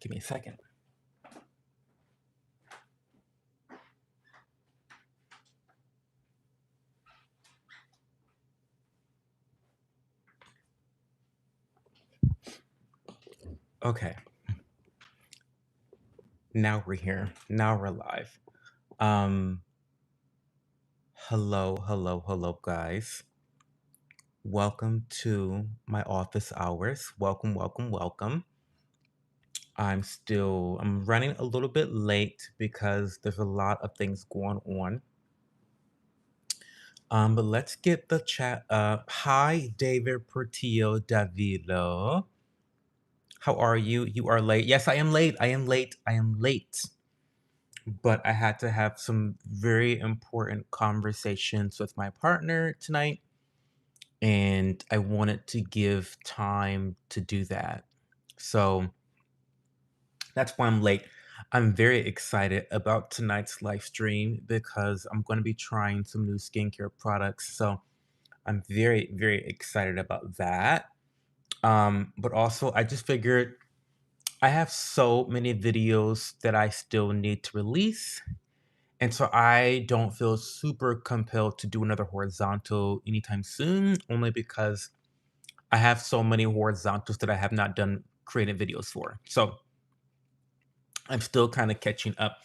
Give me a second. Okay, now we're here. Now we're live. Um, hello, guys. Welcome to my office hours. Welcome. I'm running a little bit late because there's a lot of things going on. But let's get the chat up. Hi, David Portillo Davilo. How are you? You are late. Yes, I am late. I am late. But I had to have some very important conversations with my partner tonight, and I wanted to give time to do that. So that's why I'm late. I'm very excited about tonight's live stream because I'm going to be trying some new skincare products. So I'm very excited about that. But also, I just figured I have so many videos that I still need to release. And so I don't feel super compelled to do another horizontal anytime soon, only because I have so many horizontals that I have not done creative videos for. So I'm still kind of catching up.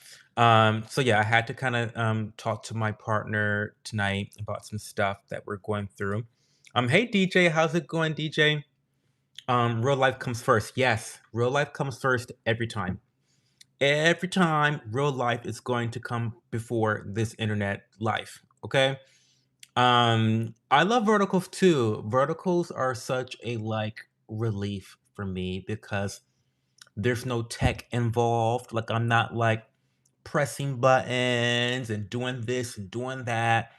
So yeah, I had to kind of talk to my partner tonight about some stuff that we're going through. Hey DJ, how's it going, DJ? Real life comes first. Yes, real life comes first every time. Every time, real life is going to come before this internet life. Okay. I love verticals too. Verticals are such a like relief for me because there's no tech involved. Like I'm not like pressing buttons and doing this and doing that.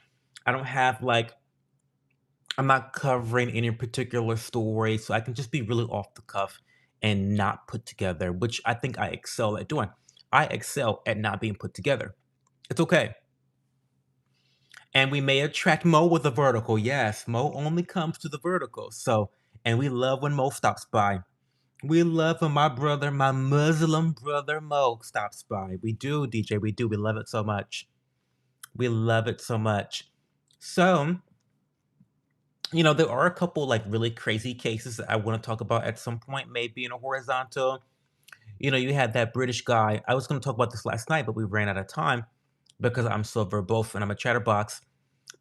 I don't have like I'm not covering any particular story, so I can just be really off the cuff and not put together, which I think I excel at doing. I excel at not being put together. It's okay. And we may attract Mo with a vertical. Yes, Mo only comes to the vertical. So, and we love when Mo stops by. We love when my brother, my Muslim brother Mo stops by. We do, DJ. We do. We love it so much. We love it so much. So, there are a couple like really crazy cases that I want to talk about at some point, maybe in a horizontal. You had that British guy. I was going to talk about this last night, but we ran out of time because I'm so verbose and I'm a chatterbox.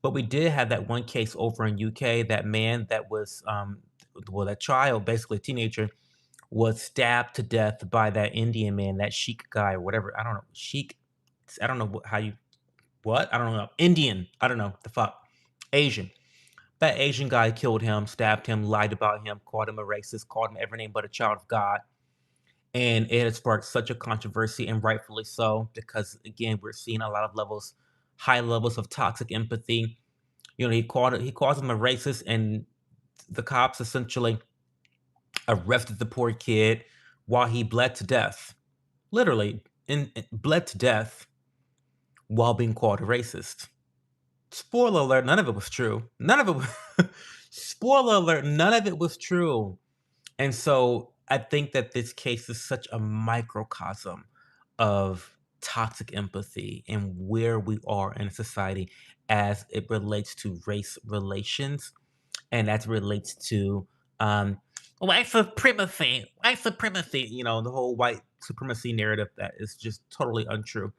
But we did have that one case over in UK. That man that was, well, that child, basically a teenager, was stabbed to death by that Indian man, that Sheik guy or whatever. I don't know. Sheik. I don't know how you, what? I don't know. Indian. I don't know. The fuck. Asian. That Asian guy killed him, stabbed him, lied about him, called him a racist, called him every name but a child of God. And it has sparked such a controversy, and rightfully so, because again, we're seeing a lot of levels, high levels of toxic empathy. He calls him a racist, and the cops essentially arrested the poor kid while he bled to death. Literally, bled to death while being called a racist. Spoiler alert, none of it was true. None of it was spoiler alert, none of it was true. And so I think that this case is such a microcosm of toxic empathy and where we are in society as it relates to race relations and as it relates to white supremacy, the whole white supremacy narrative that is just totally untrue.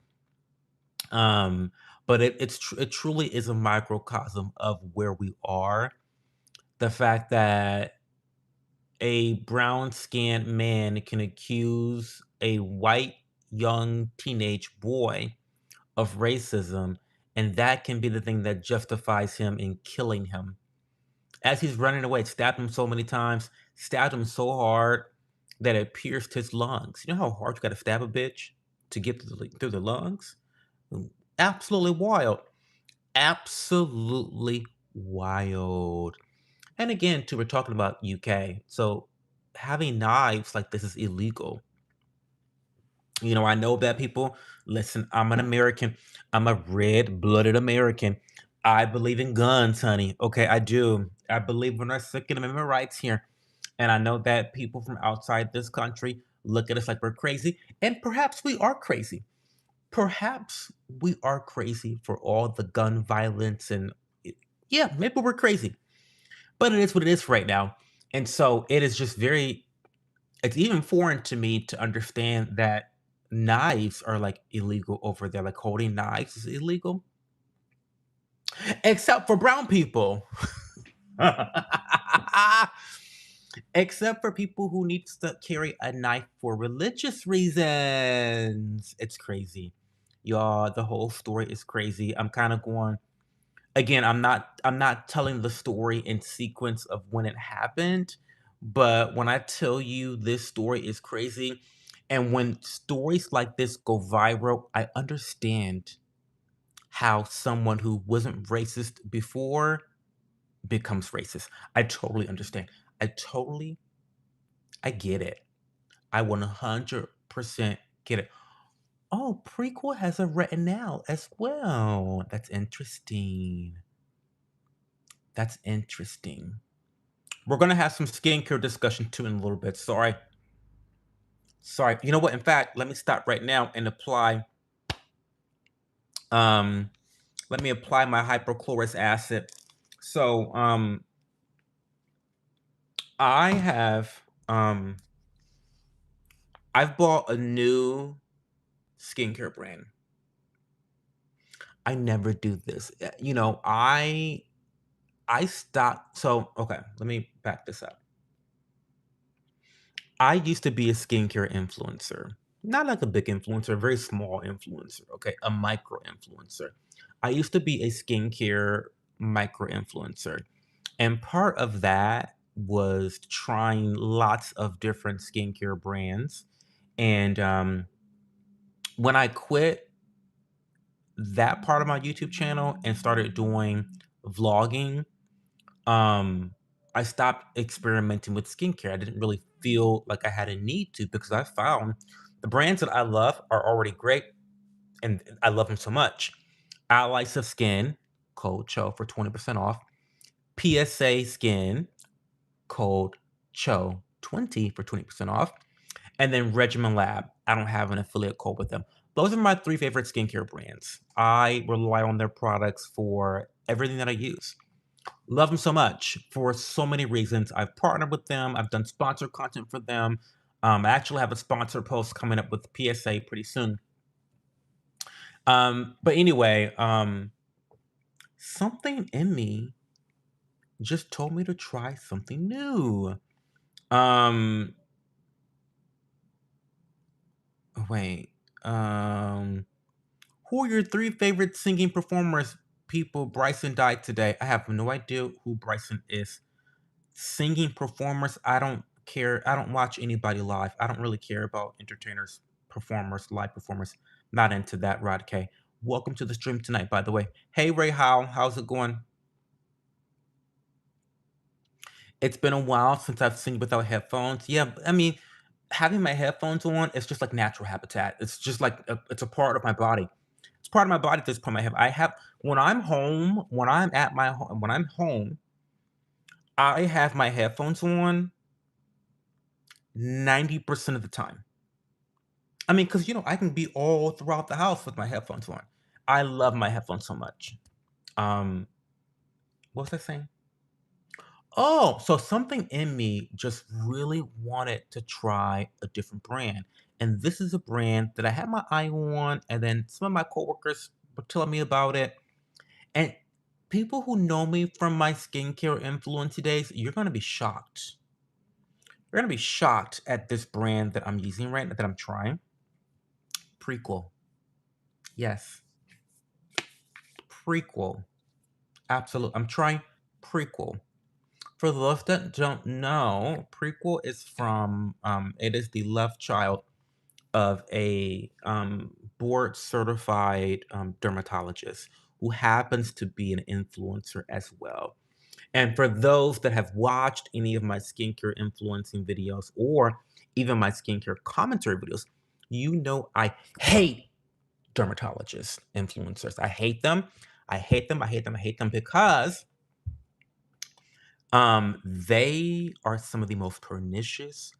Um, but it truly is a microcosm of where we are. The fact that a brown skinned man can accuse a white young teenage boy of racism, and that can be the thing that justifies him in killing him. As he's running away, stabbed him so many times, stabbed him so hard that it pierced his lungs. You know how hard you gotta stab a bitch to get through the lungs? Absolutely wild. Absolutely wild. And again, too, we're talking about UK. So having knives like this is illegal. I know that people, listen, I'm an American. I'm a red-blooded American. I believe in guns, honey. Okay, I do. I believe in our Second Amendment rights here. And I know that people from outside this country look at us like we're crazy, and perhaps we are crazy. Perhaps we are crazy for all the gun violence and yeah, maybe we're crazy. But it is what it is right now. And so it is just very it's even foreign to me to understand that knives are like illegal over there. Like holding knives is illegal. Except for brown people. Except for people who need to carry a knife for religious reasons. It's crazy. Y'all, the whole story is crazy. I'm kind of going again, I'm not telling the story in sequence of when it happened, but when I tell you this story is crazy, and when stories like this go viral, I understand how someone who wasn't racist before becomes racist. I totally understand. I totally I get it. I 100% get it. Oh, Prequel has a retinal as well. That's interesting. That's interesting. We're gonna have some skincare discussion too in a little bit. Sorry. Sorry. You know what? In fact, let me stop right now and apply um let me apply my hypochlorous acid. So I have I've bought a new skincare brand. I never do this. I stopped. So, okay, let me back this up. I used to be a skincare influencer. Not like a big influencer, a very small influencer, okay? A micro influencer. I used to be a skincare micro influencer. And part of that was trying lots of different skincare brands. And when I quit that part of my YouTube channel and started doing vlogging, um, I stopped experimenting with skincare. I didn't really feel like I had a need to because I found the brands that I love are already great and I love them so much. Allies of Skin, code CHO for 20% off. PSA Skin, code CHO 20 for 20% off. And then Regimen Lab. I don't have an affiliate code with them. Those are my three favorite skincare brands. I rely on their products for everything that I use. Love them so much for so many reasons. I've partnered with them. I've done sponsored content for them. I actually have a sponsored post coming up with PSA pretty soon. But anyway, something in me just told me to try something new. Um, wait. Um, who are your three favorite singing performers? People Bryson died today. I have no idea who Bryson is. Singing performers, I don't care. I don't watch anybody live. I don't really care about entertainers, performers, live performers. Not into that, Rod K. Welcome to the stream tonight, by the way. Hey, Ray Howe, how's it going? It's been a while since I've seen you without headphones. Yeah, I mean, having my headphones on, it's just like natural habitat. It's just like it's a part of my body. It's part of my body at this point. I have when I'm home, when I'm at my home, when I'm home, I have my headphones on 90% of the time. I mean, because I can be all throughout the house with my headphones on. I love my headphones so much. Um, what was I saying? Oh, so something in me just really wanted to try a different brand. And this is a brand that I had my eye on, and then some of my coworkers were telling me about it. And people who know me from my skincare influence days, you're gonna be shocked. You're gonna be shocked at this brand that I'm using right now that I'm trying. Prequel. Yes. Prequel. Absolutely. I'm trying Prequel. For those that don't know, Prequel is from it is the love child of a board certified dermatologist who happens to be an influencer as well. And for those that have watched any of my skincare influencing videos or even my skincare commentary videos, you know I hate dermatologists, influencers. I hate them. I hate them. I hate them. I hate them because they are some of the most pernicious,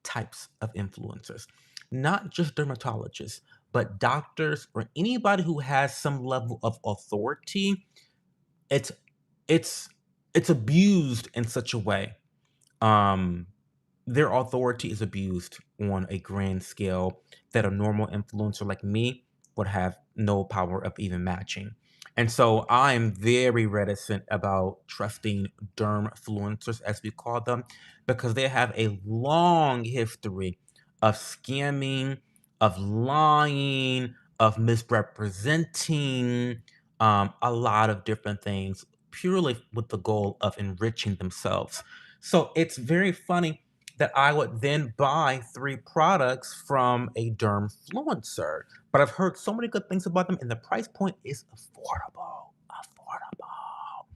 types of influencers, not just dermatologists, but doctors or anybody who has some level of authority. It's it's it's abused in such a way. Um, their authority is abused on a grand scale that a normal influencer like me would have no power of even matching. And so I'm very reticent about trusting dermfluencers, as we call them, because they have a long history of scamming, of lying, of misrepresenting a lot of different things purely with the goal of enriching themselves. So it's very funny that I would then buy 3 products from a dermfluencer, but I've heard so many good things about them, and the price point is affordable, affordable.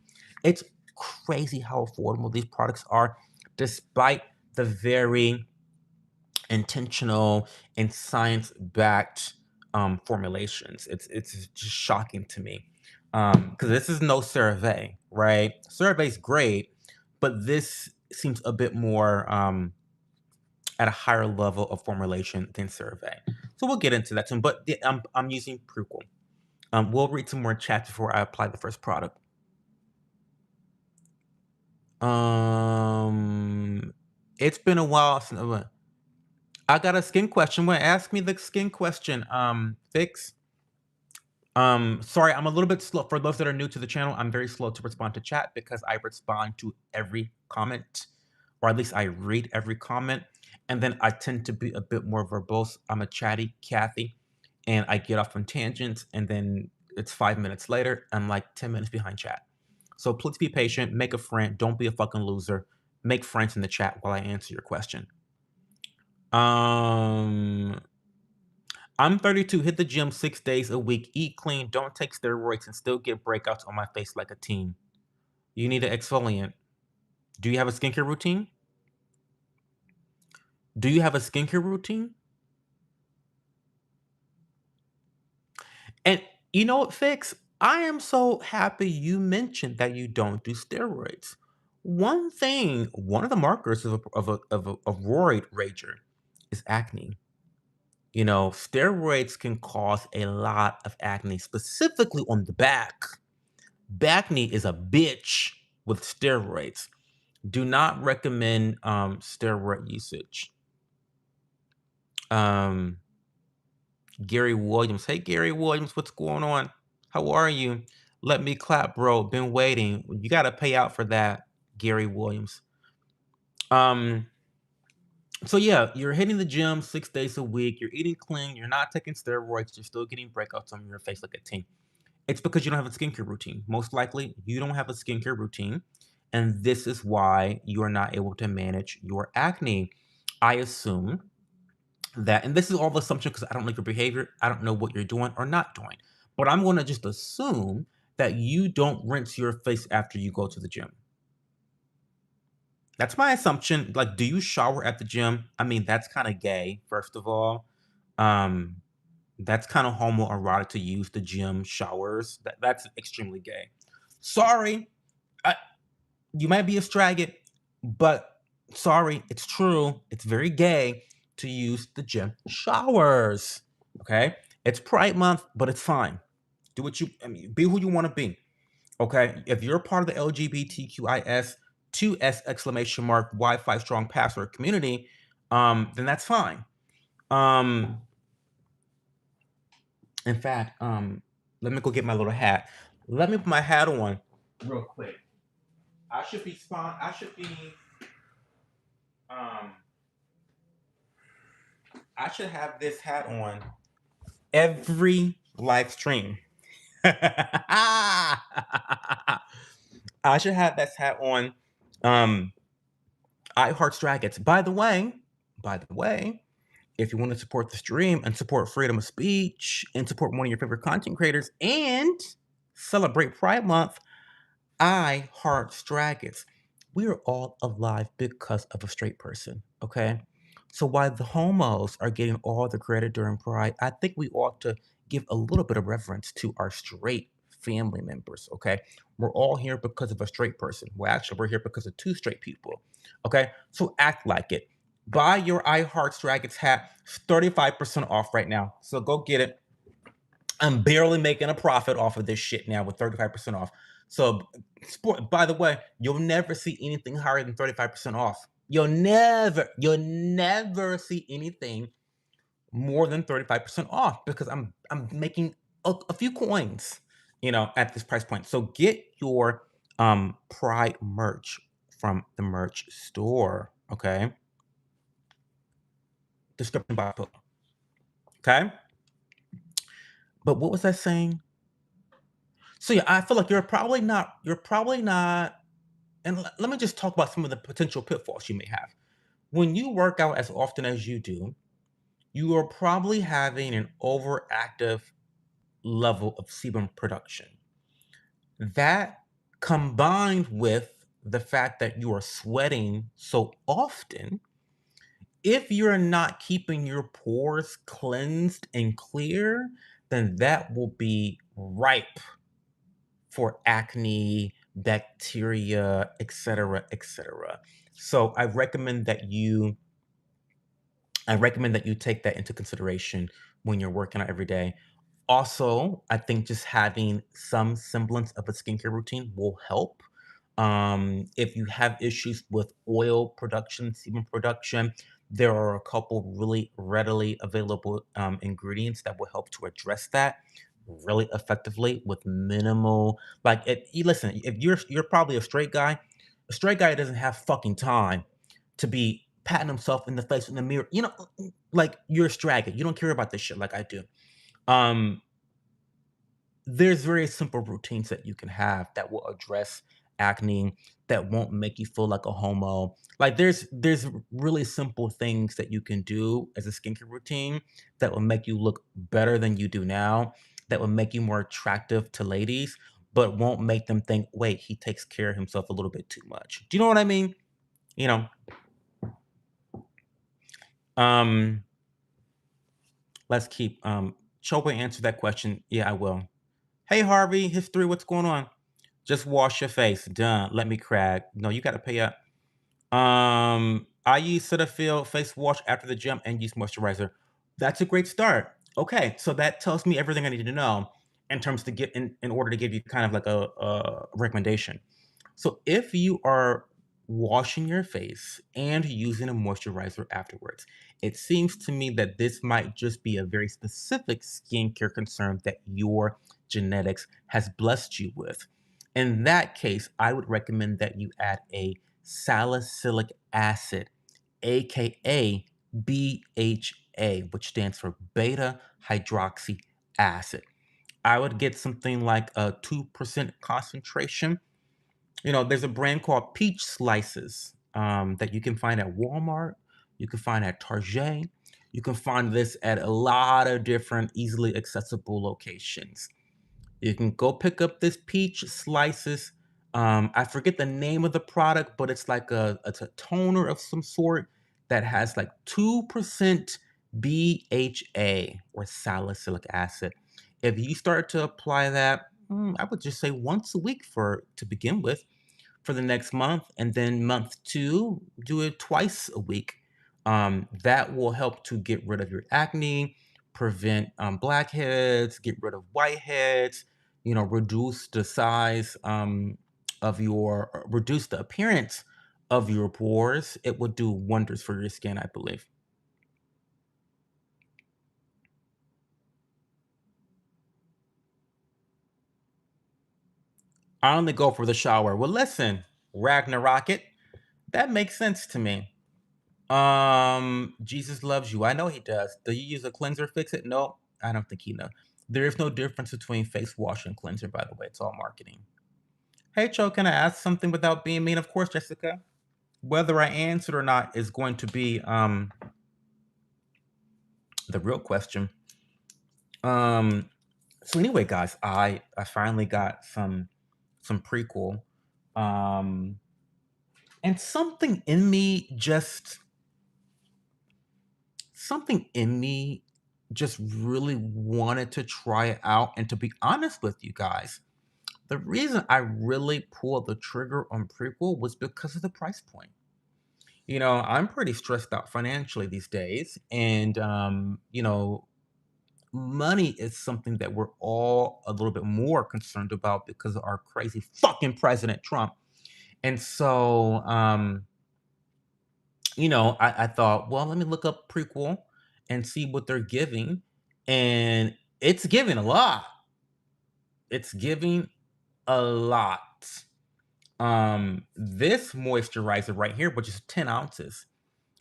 It's crazy how affordable these products are despite the very intentional and science-backed, formulations. It's just shocking to me, because this is no CeraVe, right? CeraVe's great, but this seems a bit more, at a higher level of formulation than CeraVe. So we'll get into that soon. But I'm using Prequel. We'll read some more chat before I apply the first product. It's been a while since I got a skin question. Well, ask me the skin question. Fix. Sorry, I'm a little bit slow. For those that are new to the channel, I'm very slow to respond to chat because I respond to every comment, or at least I read every comment, and then I tend to be a bit more verbose. I'm a chatty Kathy, and I get off on tangents, and then it's 5 minutes later, I'm like 10 minutes behind chat. So please be patient, make a friend, don't be a fucking loser. Make friends in the chat while I answer your question. Um, I'm 32, hit the gym 6 days a week, eat clean, don't take steroids, and still get breakouts on my face like a teen. You need an exfoliant. Do you have a skincare routine? Do you have a skincare routine? And you know what, Fix? I am so happy you mentioned that you don't do steroids. One of the markers of a roid rager is acne. You know, steroids can cause a lot of acne, specifically on the back. Acne is a bitch with steroids. Do not recommend steroid usage. Um, Gary Williams. Hey, Gary Williams, what's going on? How are you? Let me clap, bro. Been waiting. You got to pay out for that, Gary Williams. Um, so yeah, you're hitting the gym 6 days a week. You're eating clean. You're not taking steroids. You're still getting breakouts on your face like a teen. It's because you don't have a skincare routine. Most likely, you don't have a skincare routine, and this is why you are not able to manage your acne. I assume that, and this is all assumption because I don't know your behavior. I don't know what you're doing or not doing, but I'm going to just assume that you don't rinse your face after you go to the gym. That's my assumption. Like, do you shower at the gym? I mean, that's kind of gay, first of all. Um, that's kind of homoerotic to use the gym showers. That's extremely gay. Sorry, I, you might be a straggit, but sorry, it's true. It's very gay to use the gym showers. Okay, it's Pride Month, but it's fine. Do what you. I mean, be who you want to be. Okay, if you're part of the LGBTQIS 2S exclamation mark Wi-Fi strong password community, then that's fine. Um, In fact, let me go get my little hat. Let me put my hat on real quick. I should be um I should have this hat on every live stream. I should have this hat on. I heart Dragons. By the way, if you want to support the stream and support freedom of speech and support one of your favorite content creators and celebrate Pride Month, I heart Dragons. We are all alive because of a straight person, okay? So while the homos are getting all the credit during Pride, I think we ought to give a little bit of reverence to our straight family members, okay? We're all here because of a straight person. Well, actually, we're here because of two straight people, okay? So act like it. Buy your I Heart Dragons hat, 35% off right now. So go get it. I'm barely making a profit off of this shit now with 35% off. So, by the way, you'll never see anything higher than 35% off. You'll never see anything more than 35% off because I'm making a few coins, at this price point. So get your Pride merch from the merch store. Okay. Description box below. Okay. But what was I saying? So yeah, I feel like you're probably not, and let me just talk about some of the potential pitfalls you may have. When you work out as often as you do, you are probably having an overactive level of sebum production. That combined with the fact that you are sweating so often, if you're not keeping your pores cleansed and clear, then that will be ripe for acne, bacteria, etc., etc. So I recommend that you take that into consideration when you're working out every day. Also, I think just having some semblance of a skincare routine will help. If you have issues with oil production, sebum production, there are a couple really readily available ingredients that will help to address that really effectively with minimal. Like, listen, if you're probably a straight guy doesn't have fucking time to be patting himself in the face in the mirror. Like you're a stragger. You don't care about this shit like I do. Um, there's very simple routines that you can have that will address acne, that won't make you feel like a homo. Like there's really simple things that you can do as a skincare routine that will make you look better than you do now, that will make you more attractive to ladies, but won't make them think, wait, he takes care of himself a little bit too much. Do you know what I mean? You know, um, let's keep Chopa answer that question. Yeah, I will. Hey Harvey, history, what's going on? Just wash your face. Done. Let me crack. No, you gotta pay up. I use Cetaphil face wash after the gym and use moisturizer. That's a great start. Okay, so that tells me everything I need to know in terms to get in order to give you kind of like a recommendation. So if you are washing your face and using a moisturizer afterwards, it seems to me that this might just be a very specific skincare concern that your genetics has blessed you with. In that case, I would recommend that you add a salicylic acid, aka BHA, which stands for beta hydroxy acid. I would get something like a 2% concentration. There's a brand called Peach Slices that you can find at Walmart. You can find at Target. You can find this at a lot of different easily accessible locations. You can go pick up this Peach Slices. I forget the name of the product, but it's a toner of some sort that has like 2% BHA or salicylic acid. If you start to apply that, I would just say once a week for to begin with for the next month, and then month two, do it twice a week. That will help to get rid of your acne, prevent blackheads, get rid of whiteheads, reduce the size reduce the appearance of your pores. It would do wonders for your skin, I believe. I only go for the shower. Well, listen, Ragnarok it. That makes sense to me. Jesus loves you. I know he does. Do you use a cleanser to fix it? No, I don't think he knows. There is no difference between face wash and cleanser, by the way. It's all marketing. Hey, Cho, can I ask something without being mean? Of course, Jessica. Whether I answered or not is going to be the real question. Um, so anyway, guys, I finally got some prequel. Um, and something in me just really wanted to try it out. And to be honest with you guys, the reason I really pulled the trigger on Prequel was because of the price point. I'm pretty stressed out financially these days. And, money is something that we're all a little bit more concerned about because of our crazy fucking President Trump. And so, I thought, well, let me look up Prequel and see what they're giving. And it's giving a lot. It's giving a lot. This moisturizer right here, which is 10 ounces,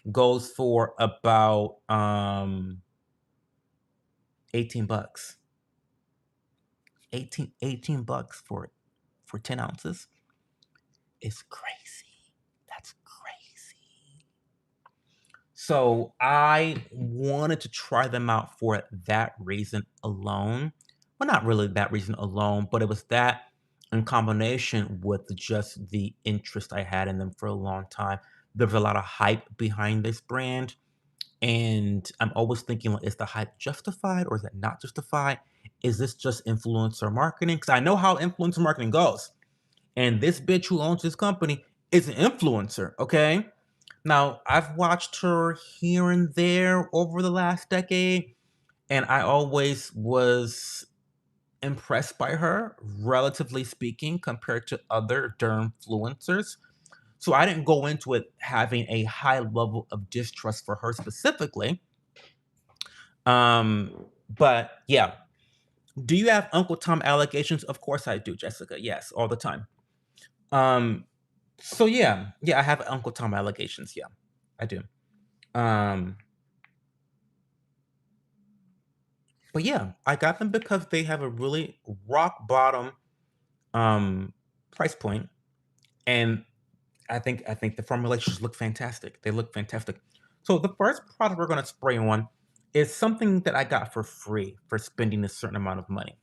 goes for about 18 bucks. 18 bucks for 10 ounces is crazy. That's crazy. So I wanted to try them out for that reason alone. Well, not really that reason alone, but it was that in combination with just the interest I had in them for a long time. There was a lot of hype behind this brand. And I'm always thinking, like, is the hype justified or is it not justified? Is this just influencer marketing? Because I know how influencer marketing goes. And this bitch who owns this company is an influencer, okay? Now, I've watched her here and there over the last decade, and I always was impressed by her, relatively speaking, compared to other dermfluencers. So I didn't go into it having a high level of distrust for her specifically. But yeah. Do you have Uncle Tom allegations? Of course I do, Jessica. Yes, all the time. Um, so yeah, yeah, I have Uncle Tom allegations. Yeah, I do. Um, but yeah, I got them because they have a really rock bottom um price point, and I think the formulations look fantastic. They look fantastic. So the first product we're gonna spray on is something that I got for free for spending a certain amount of money.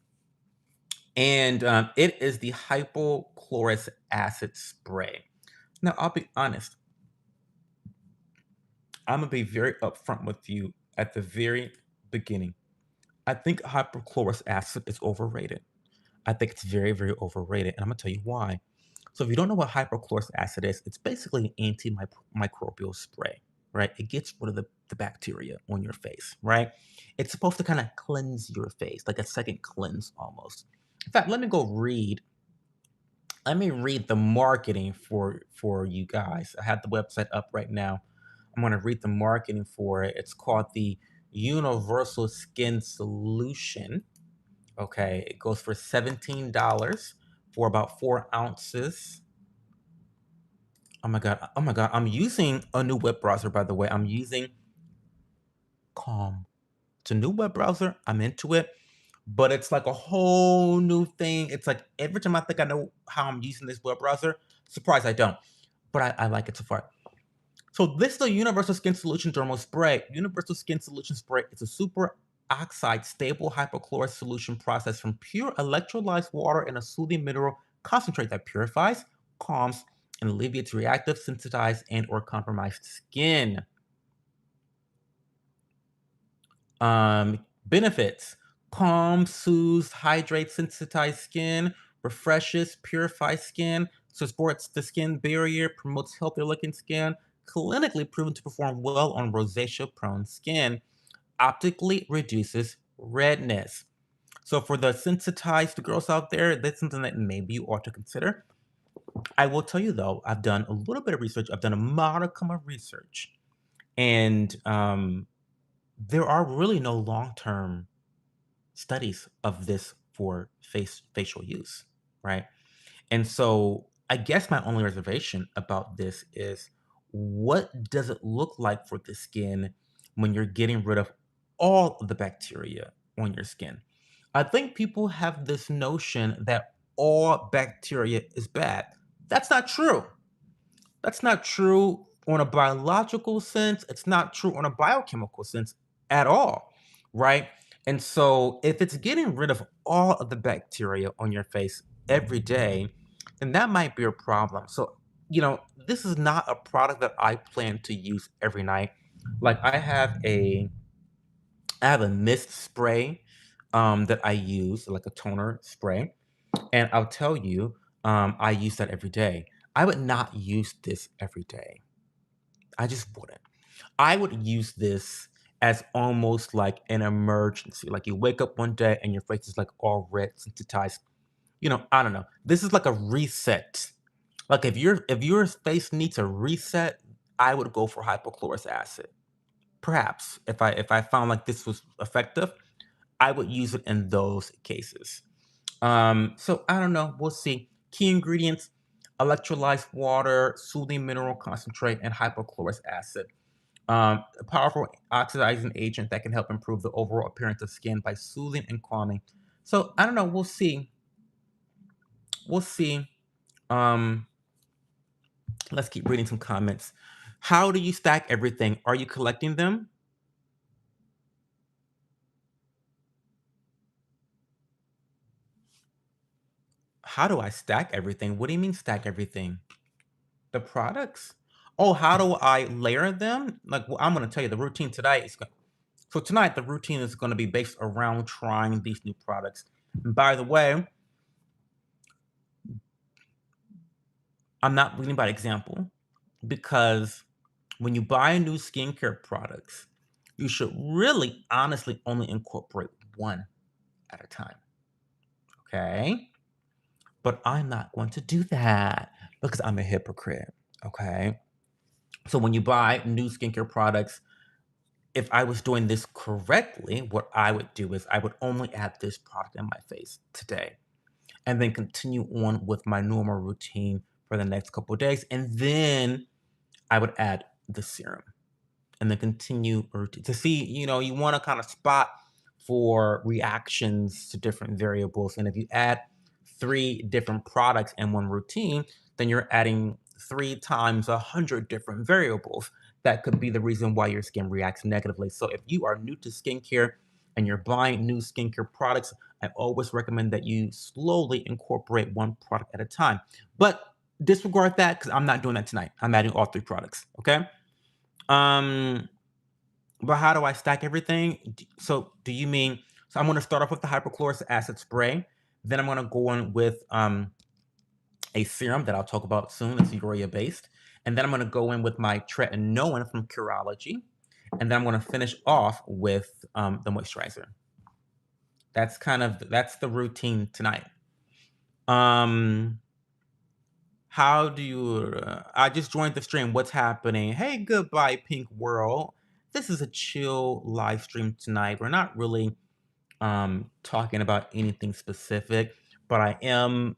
And it is the hypochlorous acid spray. Now, I'll be honest, I'm gonna be very upfront with you at the very beginning. I think hypochlorous acid is overrated. I think it's very, very overrated, and I'm gonna tell you why. So, if you don't know what hypochlorous acid is, it's basically an antimicrobial spray, right? It gets rid of the bacteria on your face, right? It's supposed to kind of cleanse your face, like a second cleanse almost. In fact, let me read the marketing for you guys. I have the website up right now. I'm going to read the marketing for it. It's called the Universal Skin Solution. Okay, it goes for $17 for about 4 ounces. Oh my god! Oh my god! I'm using a new web browser, by the way. I'm using Calm. It's a new web browser. I'm into it, but it's like a whole new thing. It's like every time I think I know how I'm using this web browser, surprise, I don't. But I like it so far. So this is the Universal Skin Solution Dermal Spray. Universal Skin Solution Spray is a super oxide stable hypochlorous solution processed from pure electrolyzed water and a soothing mineral concentrate that purifies, calms, and alleviates reactive, sensitized, and or compromised skin. Benefits: calm, soothes, hydrates sensitized skin, refreshes, purifies skin, supports the skin barrier, promotes healthier looking skin, clinically proven to perform well on rosacea prone skin, optically reduces redness. So, for the sensitized girls out there, that's something that maybe you ought to consider. I will tell you though, I've done a little bit of research, I've done a modicum of research, and there are really no long term studies of this for facial use, right? And so I guess my only reservation about this is what does it look like for the skin when you're getting rid of all of the bacteria on your skin? I think people have this notion that all bacteria is bad. That's not true. That's not true on a biological sense. It's not true on a biochemical sense at all, right? And so, if it's getting rid of all of the bacteria on your face every day, then that might be a problem. So, this is not a product that I plan to use every night. Like I have a mist spray that I use, like a toner spray, and I'll tell you, I use that every day. I would not use this every day. I just wouldn't. I would use this as almost like an emergency. Like you wake up one day and your face is like all red, sensitized. I don't know. This is like a reset. Like if your face needs a reset, I would go for hypochlorous acid. Perhaps if I found like this was effective, I would use it in those cases. So I don't know. We'll see. Key ingredients: electrolyzed water, soothing mineral concentrate, and hypochlorous acid. A powerful oxidizing agent that can help improve the overall appearance of skin by soothing and calming. So I don't know. We'll see. We'll see. Um, let's keep reading some comments. How do you stack everything? Are you collecting them? How do I stack everything? What do you mean stack everything? The products? Oh, how do I layer them? Like, well, I'm going to tell you the routine today is so tonight the routine is going to be based around trying these new products. And by the way, I'm not leading by example because when you buy new skincare products, you should really honestly only incorporate one at a time. Okay? But I'm not going to do that because I'm a hypocrite. Okay? So when you buy new skincare products, if I was doing this correctly, what I would do is I would only add this product in my face today and then continue on with my normal routine for the next couple of days. And then I would add the serum and then continue to see, you want to kind of spot for reactions to different variables. And if you add three different products in one routine, then you're adding three times 100 different variables. That could be the reason why your skin reacts negatively. So if you are new to skincare and you're buying new skincare products, I always recommend that you slowly incorporate one product at a time. But disregard that because I'm not doing that tonight. I'm adding all three products. Okay. Um, but how do I stack everything? So do you mean so I'm gonna start off with the hypochlorous acid spray, then I'm gonna go on with a serum that I'll talk about soon that's urea based, and then I'm gonna go in with my tretinoin from Curology, and then I'm gonna finish off with the moisturizer. That's the routine tonight. Um, how do you? I just joined the stream. What's happening? Hey, goodbye, Pink World. This is a chill live stream tonight. We're not really talking about anything specific, but I am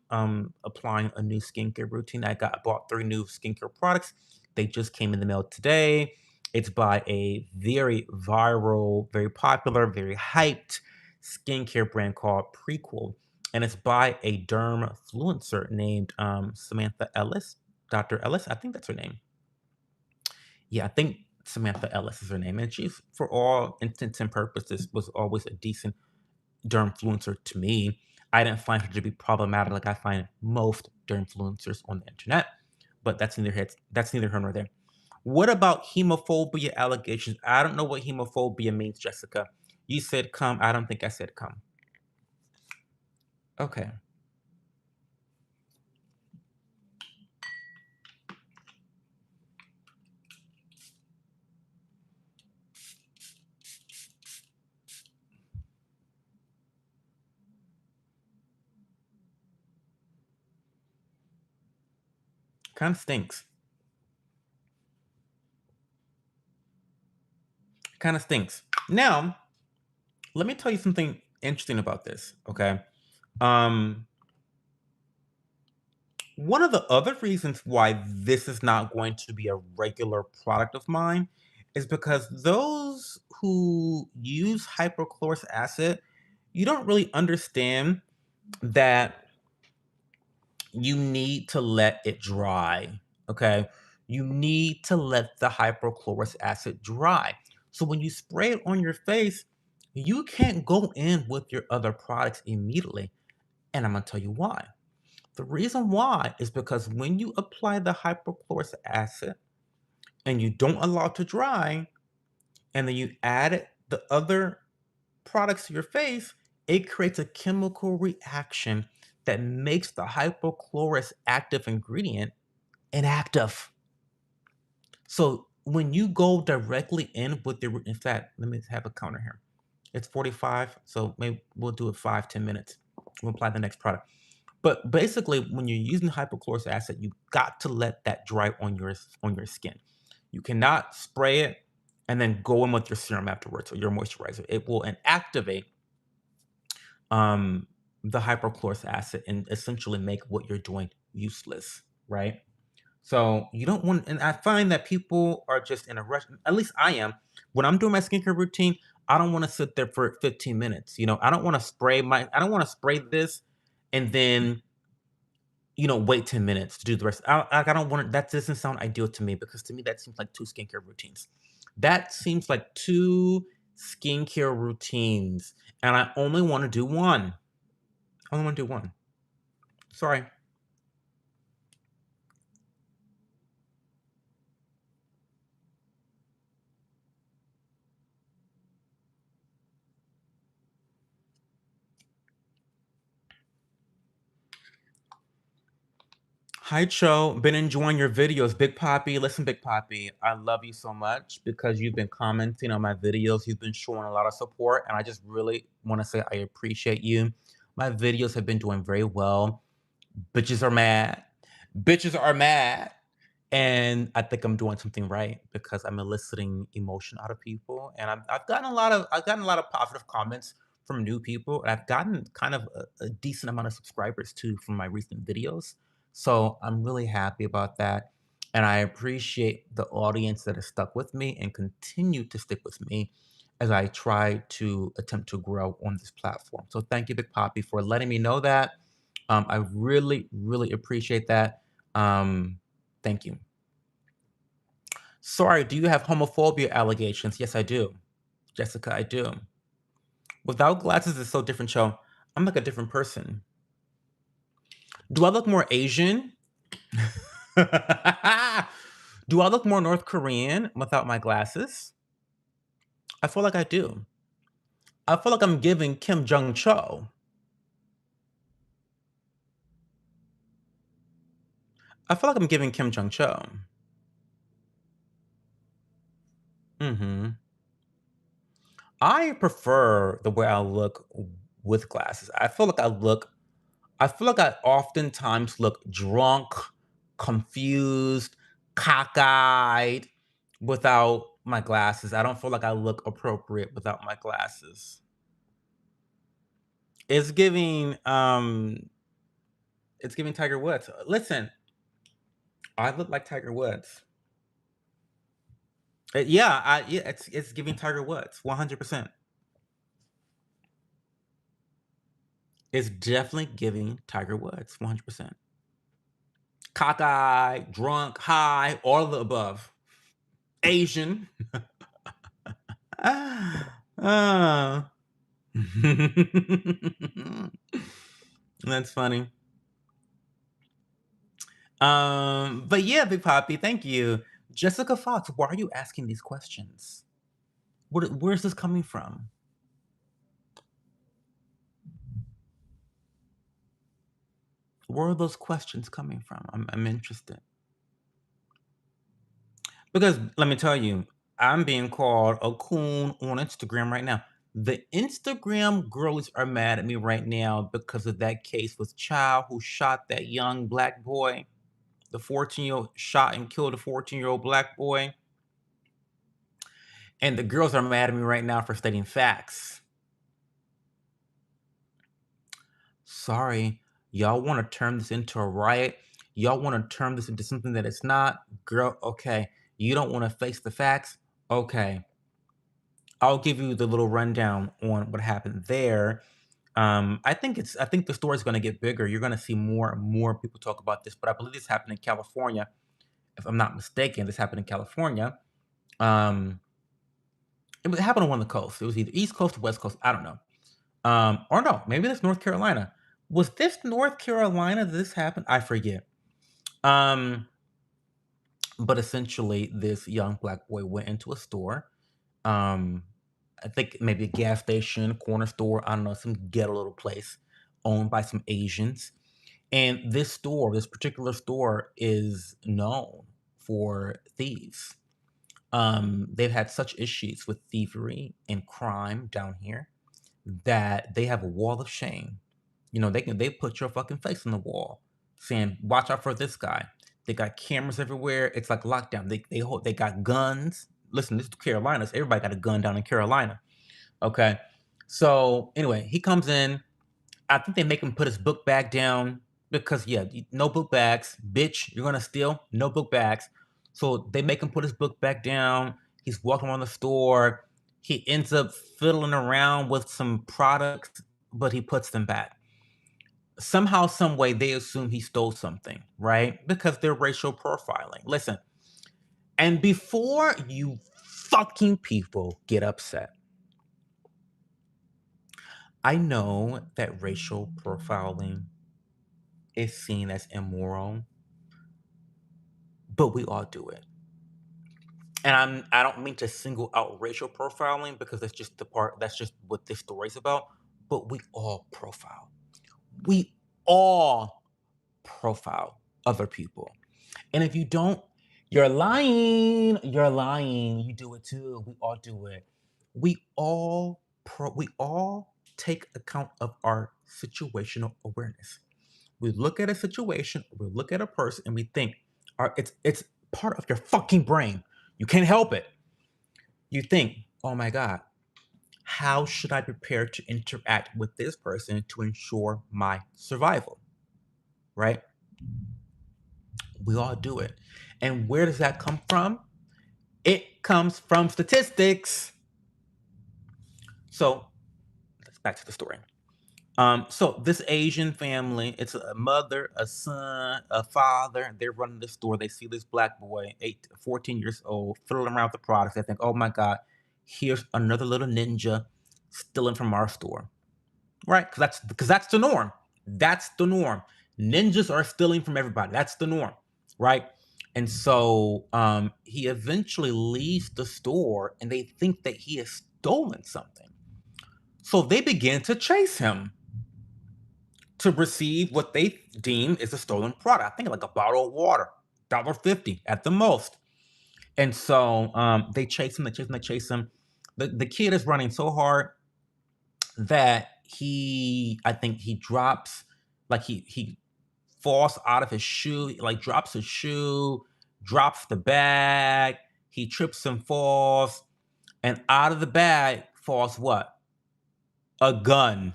applying a new skincare routine. I bought three new skincare products. They just came in the mail today. It's by a very viral, very popular, very hyped skincare brand called Prequel, and it's by a dermfluencer named Samantha Ellis, Dr. Ellis. I think that's her name. Yeah, I think Samantha Ellis is her name, and she's, for all intents and purposes, was always a decent dermfluencer to me. I didn't find her to be problematic like I find most dermfluencers on the internet, but that's neither here nor there. What about hemophobia allegations? I don't know what hemophobia means, Jessica. You said come. I don't think I said come. Okay. Kind of stinks. Kind of stinks. Now, let me tell you something interesting about this, okay? Um, One of the other reasons why this is not going to be a regular product of mine is because those who use hypochlorous acid, you don't really understand that you need to let it dry. Okay. You need to let the hypochlorous acid dry. So when you spray it on your face, you can't go in with your other products immediately. And I'm going to tell you why. The reason why is because when you apply the hypochlorous acid and you don't allow it to dry, and then you add the other products to your face, it creates a chemical reaction that makes the hypochlorous active ingredient inactive. So when you go directly in with the in fact, let me have a counter here. It's 45, so maybe we'll do it 5, 10 minutes. We'll apply the next product. But basically, when you're using hypochlorous acid, you got to let that dry on your skin. You cannot spray it and then go in with your serum afterwards or your moisturizer. It will inactivate um, the hypochlorous acid and essentially make what you're doing useless, right? So you don't want, and I find that people are just in a rush. At least I am. When I'm doing my skincare routine, I don't want to sit there for 15 minutes. I don't want to I don't want to spray this and then, wait 10 minutes to do the rest. I don't want that doesn't sound ideal to me because to me, that seems like two skincare routines. That seems like two skincare routines. And I only want to do one. I only want to do one. Sorry. Hi, Cho. Been enjoying your videos. Big Poppy. Listen, Big Poppy, I love you so much because you've been commenting on my videos. You've been showing a lot of support, and I just really want to say I appreciate you. My videos have been doing very well. Bitches are mad. Bitches are mad. And I think I'm doing something right because I'm eliciting emotion out of people, and I've gotten a lot of positive comments from new people, and I've gotten kind of a decent amount of subscribers too from my recent videos. So I'm really happy about that, and I appreciate the audience that has stuck with me and continue to stick with me as I try to attempt to grow on this platform. So thank you, Big Poppy, for letting me know that. I really, really appreciate that. Um, Thank you. Sorry, do you have homophobia allegations? Yes, I do. Jessica, I do. Without glasses, it's so different, Cho. I'm like a different person. Do I look more Asian? Do I look more North Korean without my glasses? I feel like I do. I feel like I'm giving Kim Jong Cho. I feel like I'm giving Kim Jong Cho. Hmm. I prefer the way I look with glasses. I feel like I oftentimes look drunk, confused, cockeyed without my glasses. I don't feel like I look appropriate without my glasses. It's giving it's giving Tiger Woods. Listen, I look like Tiger Woods. Yeah, it's giving Tiger Woods 100%. It's definitely giving Tiger Woods 100%. Cockeyed, drunk, high, all of the above. Asian. Ah. That's funny. But yeah, Big Poppy, thank you. Jessica Fox, why are you asking these questions? Where's this coming from? Where are those questions coming from? I'm interested. Because let me tell you, I'm being called a coon on Instagram right now. The Instagram girlies are mad at me right now because of that case with Chow who shot that young black boy. The 14-year-old shot and killed a 14-year-old black boy. And the girls are mad at me right now for stating facts. Sorry, y'all want to turn this into a riot. Y'all want to turn this into something that it's not. Girl, okay. You don't want to face the facts? Okay. I'll give you the little rundown on what happened there. I think the story's gonna get bigger. You're gonna see more and more people talk about this, but I believe this happened in California. If I'm not mistaken, this happened in California. Um, it happened on one of the coasts. It was either East Coast or West Coast. I don't know. Or no, maybe that's North Carolina. Was this North Carolina that this happened? I forget. Um, but essentially, this young black boy went into a store. Um, I think maybe a gas station, corner store, I don't know, some ghetto little place owned by some Asians. And this particular store is known for thieves. they've had such issues with thievery and crime down here that they have a wall of shame. They put your fucking face on the wall, saying, "Watch out for this guy." They got cameras everywhere. It's like lockdown. They got guns. Listen, this is Carolina. So everybody got a gun down in Carolina. Okay, so anyway, he comes in. I think they make him put his book bag down because yeah, no book bags, bitch. You're gonna steal, no book bags. So they make him put his book back down. He's walking around the store. He ends up fiddling around with some products, but he puts them back. Somehow, some way, they assume he stole something, right? Because they're racial profiling. Listen, and before you fucking people get upset, I know that racial profiling is seen as immoral, but we all do it. And I don't mean to single out racial profiling because that's just what this story's about, but we all profile. We all profile other people. And if you don't, you're lying. You're lying. You do it too. We all do it. We all take account of our situational awareness. We look at a situation, we look at a person, and we think, it's part of your fucking brain. You can't help it. You think, oh my God, how should I prepare to interact with this person to ensure my survival? Right? We all do it. And where does that come from? It comes from statistics. So let's back to the story. So this Asian family, it's a mother, a son, a father. They're running the store. They see this black boy, 14 years old, fiddling around with the products. They think, oh my God, here's another little ninja stealing from our store. Right? Because that's the norm. That's the norm. Ninjas are stealing from everybody. That's the norm. Right? And so he eventually leaves the store and they think that he has stolen something. So they begin to chase him to receive what they deem is a stolen product. I think like a bottle of water, $1.50 at the most. And so they chase him, they chase him, they chase him. The kid is running so hard that I think he drops, like he falls out of his shoe, like drops his shoe, drops the bag, he trips and falls, and out of the bag falls what? A gun.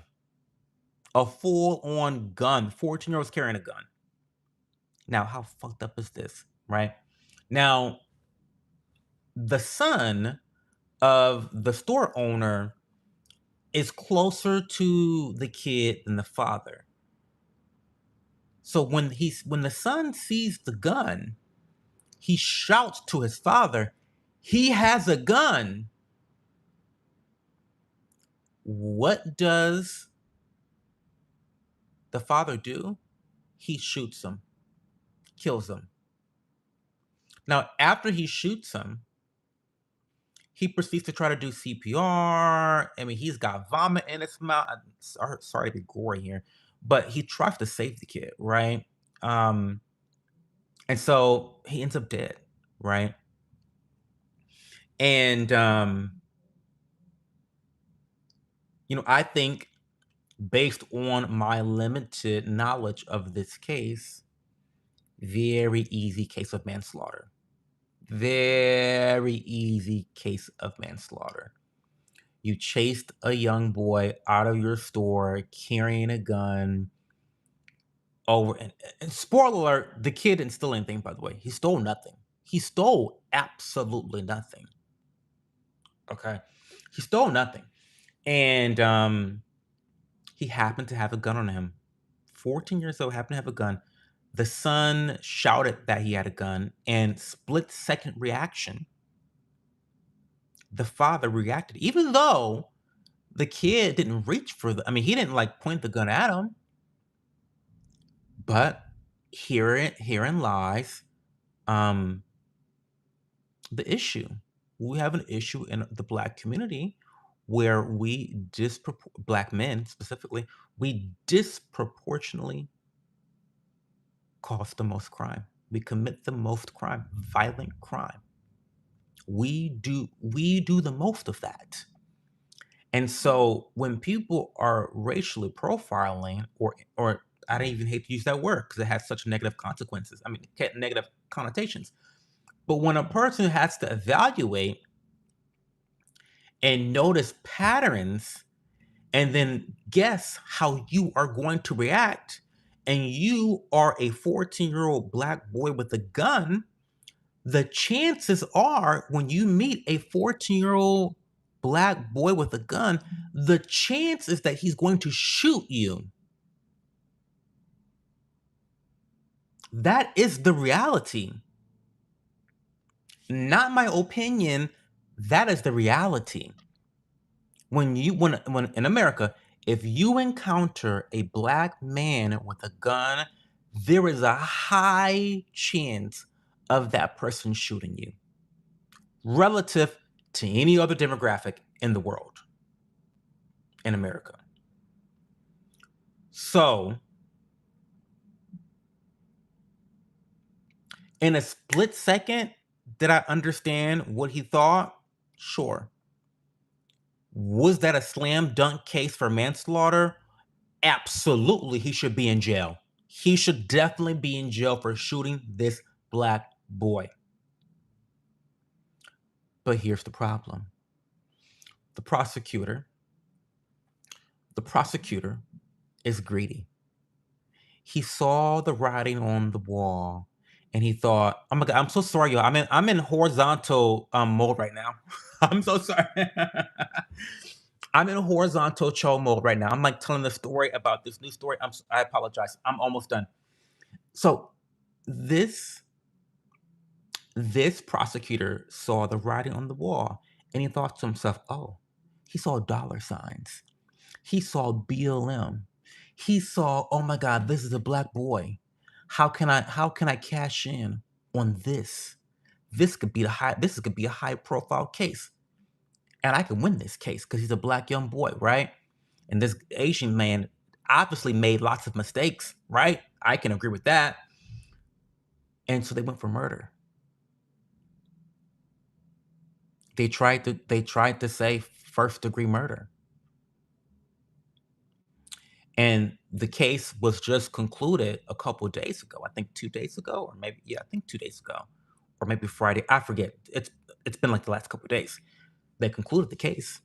A full-on gun. 14-year-old's carrying a gun. Now, how fucked up is this, right? Now, the son of the store owner is closer to the kid than the father. So when the son sees the gun, he shouts to his father, "He has a gun." What does the father do? He shoots him, kills him. Now, after he shoots him, he proceeds to try to do CPR. I mean, he's got vomit in his mouth. Sorry to be gory here, but he tries to save the kid, right? Um, and so he ends up dead, right? And I think based on my limited knowledge of this case, very easy case of manslaughter. Very easy case of manslaughter. You chased a young boy out of your store carrying a gun over. And spoiler alert, the kid didn't steal anything, by the way. He stole nothing. He stole absolutely nothing. Okay. He stole nothing. And he happened to have a gun on him. 14 years old, happened to have a gun. The son shouted that he had a gun, and split second reaction, the father reacted, even though the kid didn't reach for I mean, he didn't like point the gun at him. But herein lies um, the issue. We have an issue in the black community where black men specifically, we disproportionately cause the most crime. We commit the most crime, violent crime. We do the most of that. And so when people are racially profiling, or I don't even hate to use that word because it has such negative consequences. I mean, negative connotations. But when a person has to evaluate and notice patterns and then guess how you are going to react, and you are a 14-year-old black boy with a gun, the chances are when you meet a 14-year-old black boy with a gun, the chance is that he's going to shoot you. That is the reality. Not my opinion. That is the reality. When in America, if you encounter a black man with a gun, there is a high chance of that person shooting you relative to any other demographic in the world, in America. So, in a split second, did I understand what he thought? Sure. Was that a slam dunk case for manslaughter? Absolutely, he should be in jail. He should definitely be in jail for shooting this black boy. But here's the problem. The prosecutor, the prosecutor is greedy. He saw the writing on the wall and he thought, "Oh my god, I'm so sorry, y'all. I'm in horizontal mode right now. I'm so sorry." I'm in horizontal show mode right now. I'm like telling the story about this new story. I apologize. I'm almost done. So this this prosecutor saw the writing on the wall and he thought to himself, "Oh, he saw dollar signs. He saw BLM. He saw, oh my God, this is a black boy. How can I cash in on this? This could be a high profile case. And I can win this case because he's a black young boy, right? And this Asian man obviously made lots of mistakes, right? I can agree with that. And so they went for murder. They tried to say first degree murder. And the case was just concluded a couple of days ago. I think 2 days ago, or maybe, yeah, I think 2 days ago, or maybe Friday. I forget. It's been like the last couple of days. They concluded the case,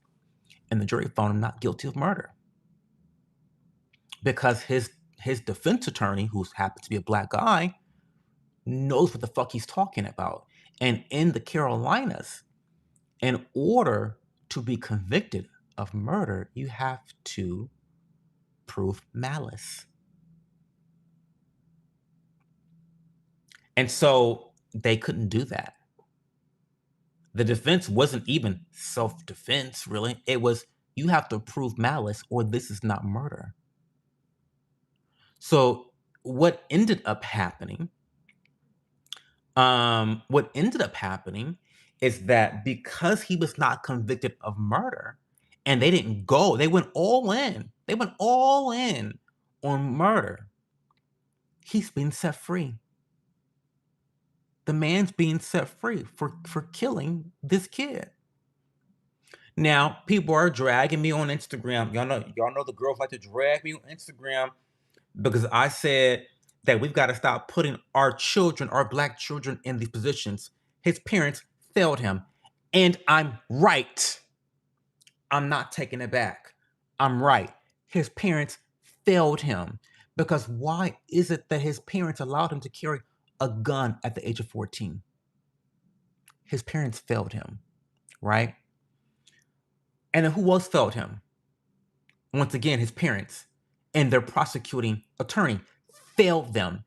and the jury found him not guilty of murder because his defense attorney, who happens to be a black guy, knows what the fuck he's talking about. And in the Carolinas, in order to be convicted of murder, you have to prove malice. And so they couldn't do that. The defense wasn't even self-defense, really. It was, you have to prove malice or this is not murder. So what ended up happening, is that because he was not convicted of murder and they didn't go, they went all in. They went all in on murder. He's been set free. The man's being set free for killing this kid. Now, people are dragging me on Instagram. Y'all know the girls like to drag me on Instagram because I said that we've got to stop putting our children, our black children, in these positions. His parents failed him. And I'm right. I'm not taking it back. I'm right. His parents failed him. Because why is it that his parents allowed him to carry a gun at the age of 14? His parents failed him, right? And then who else failed him? Once again, his parents and their prosecuting attorney failed them.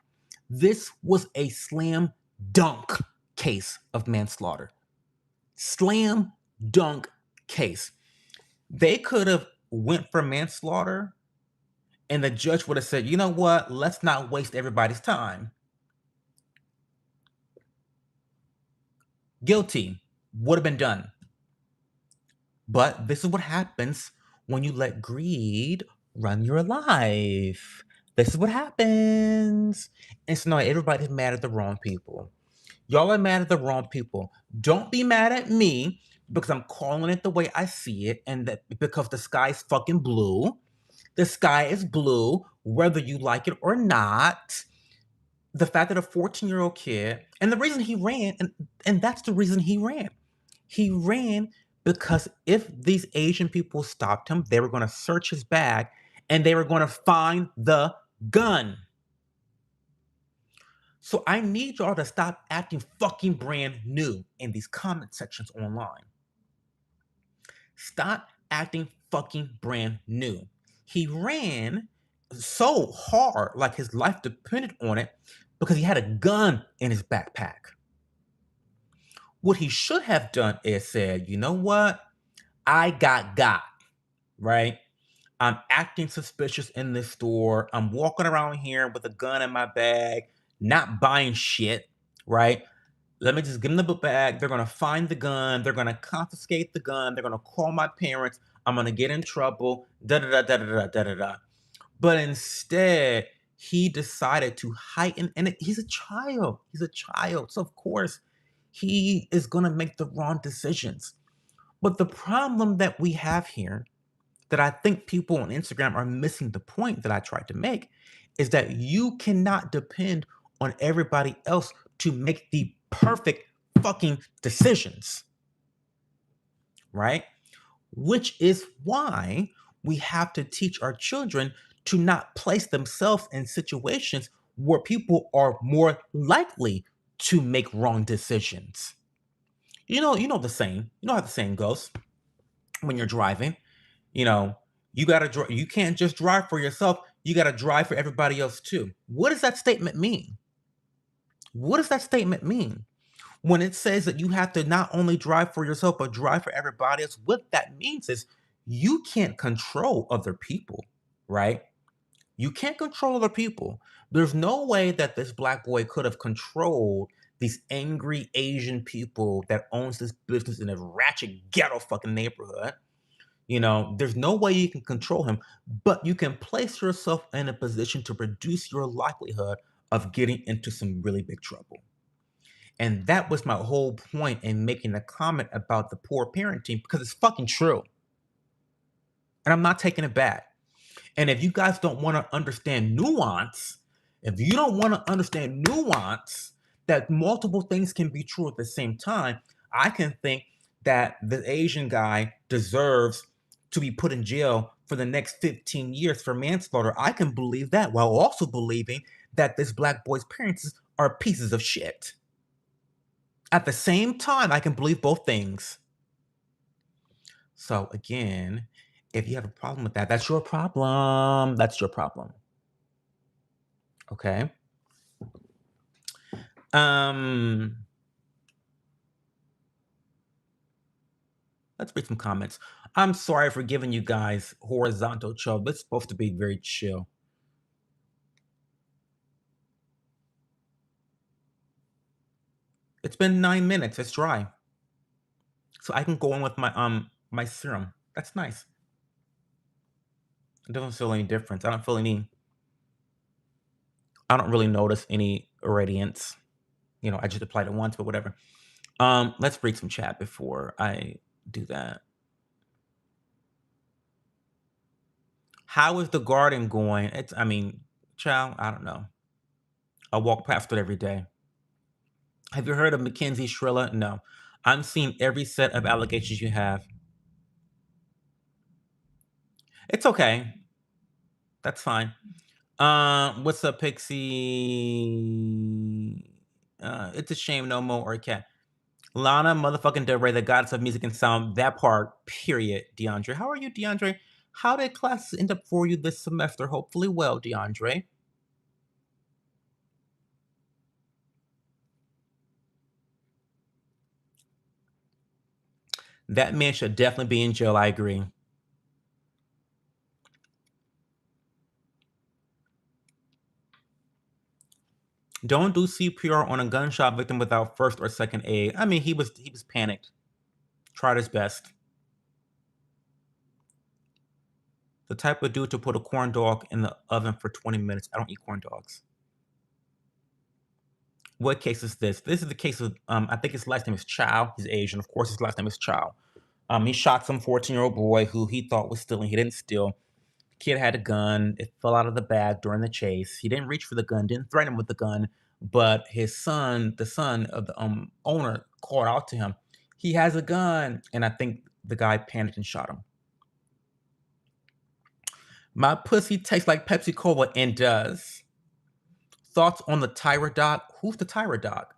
This was a slam dunk case of manslaughter. Slam dunk case. They could have went for manslaughter and the judge would have said, "You know what? Let's not waste everybody's time." Guilty would have been done. But this is what happens when you let greed run your life. This is what happens. And so now everybody's mad at the wrong people. Y'all are mad at the wrong people. Don't be mad at me because I'm calling it the way I see it, and that because the sky is fucking blue. The sky is blue, whether you like it or not. The fact that a 14-year-old kid, and the reason he ran, and that's the reason he ran. He ran because if these Asian people stopped him, they were going to search his bag and they were going to find the gun. So I need y'all to stop acting fucking brand new in these comment sections online. Stop acting fucking brand new. He ran so hard, like his life depended on it, because he had a gun in his backpack. What he should have done is said, you know what? I got, right? I'm acting suspicious in this store. I'm walking around here with a gun in my bag, not buying shit, right? Let me just give them the book bag. They're gonna find the gun. They're gonna confiscate the gun. They're gonna call my parents. I'm gonna get in trouble. Da da da da da da da da da. But instead, he decided to heighten, and he's a child. He's a child, so of course, he is gonna make the wrong decisions. But the problem that we have here, that I think people on Instagram are missing the point that I tried to make, is that you cannot depend on everybody else to make the perfect fucking decisions, right? Which is why we have to teach our children to not place themselves in situations where people are more likely to make wrong decisions. You know the saying. You know how the saying goes when you're driving. You know, you gotta drive. You can't just drive for yourself. You gotta drive for everybody else too. What does that statement mean? What does that statement mean? When it says that you have to not only drive for yourself, but drive for everybody else, what that means is you can't control other people, right? You can't control other people. There's no way that this black boy could have controlled these angry Asian people that owns this business in a ratchet ghetto fucking neighborhood. There's no way you can control him, but you can place yourself in a position to reduce your likelihood of getting into some really big trouble. And that was my whole point in making a comment about the poor parenting because it's fucking true. And I'm not taking it back. And if you guys don't want to understand nuance, if you don't want to understand nuance, that multiple things can be true at the same time, I can think that the Asian guy deserves to be put in jail for the next 15 years for manslaughter. I can believe that while also believing that this black boy's parents are pieces of shit. At the same time, I can believe both things. So again, if you have a problem with that, that's your problem. That's your problem. Okay. Um, let's read some comments. I'm sorry for giving you guys horizontal chill. It's supposed to be very chill. It's been 9 minutes. It's dry. So I can go in with my serum. That's nice. It doesn't feel any difference. I don't really notice any irradiance. I just applied it once, but whatever. Let's read some chat before I do that. How is the garden going? Child, I don't know. I walk past it every day. Have you heard of Mackenzie Shrilla? No. I'm seeing every set of allegations you have. It's okay. That's fine. What's up, Pixie? It's a shame no more or cat. Lana motherfucking Del Rey, the goddess of music and sound. That part, period, DeAndre. How are you, DeAndre? How did classes end up for you this semester? Hopefully well, DeAndre. That man should definitely be in jail. I agree. Don't do CPR on a gunshot victim without first or second aid. He was panicked. Tried his best. The type of dude to put a corn dog in the oven for 20 minutes. I don't eat corn dogs. What case is this? This is the case of I think his last name is Chow. He's Asian, of course. His last name is Chow. He shot some 14-year-old boy who he thought was stealing. He didn't steal. Kid had a gun. It fell out of the bag during the chase. He didn't reach for the gun, didn't threaten him with the gun, but his son, the son of the owner, called out to him, "He has a gun," and I think the guy panicked and shot him. My pussy tastes like Pepsi Cola and does. Thoughts on the Tyra doc? Who's the Tyra doc?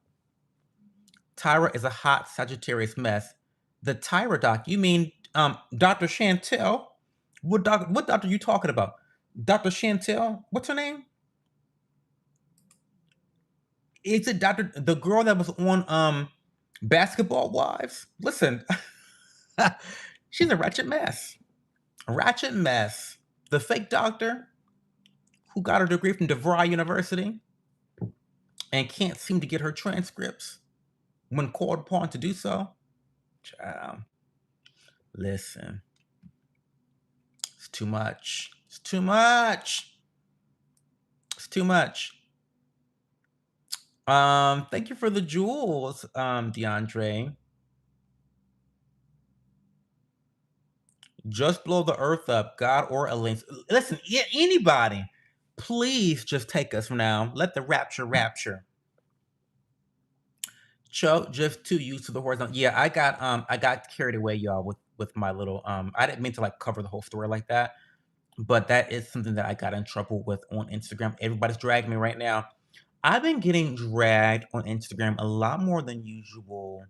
Tyra is a hot Sagittarius mess. The Tyra doc? You mean Dr. Chantel? What doctor you talking about? Dr. Chantel? What's her name? Is it Dr. the girl that was on Basketball Wives? Listen, she's a ratchet mess. A ratchet mess. The fake doctor who got her degree from DeVry University and can't seem to get her transcripts when called upon to do so. Child, listen, it's too much. It's too much. It's too much. Thank you for the jewels, DeAndre. Just blow the earth up, God or Elise. Listen, anybody, please just take us from now. Let the rapture rapture. Cho, just too used to the horizontal. Yeah, I got carried away, y'all, with my little I didn't mean to like cover the whole story like that, but that is something that I got in trouble with on Instagram. Everybody's dragging me right now. I've been getting dragged on Instagram a lot more than usual.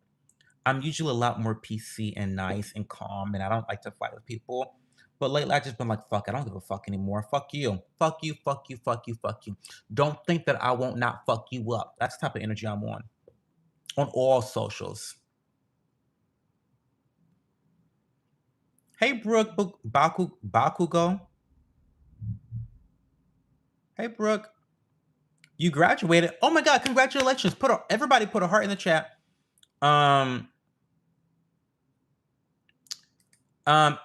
I'm usually a lot more PC and nice and calm, and I don't like to fight with people. But lately, I've just been like, fuck, I don't give a fuck anymore. Fuck you. Fuck you, fuck you, fuck you, fuck you. Don't think that I won't not fuck you up. That's the type of energy I'm on all socials. Hey, Brooke, Bakugo. Hey, Brooke. You graduated. Oh my God, congratulations. Everybody put a heart in the chat. Um,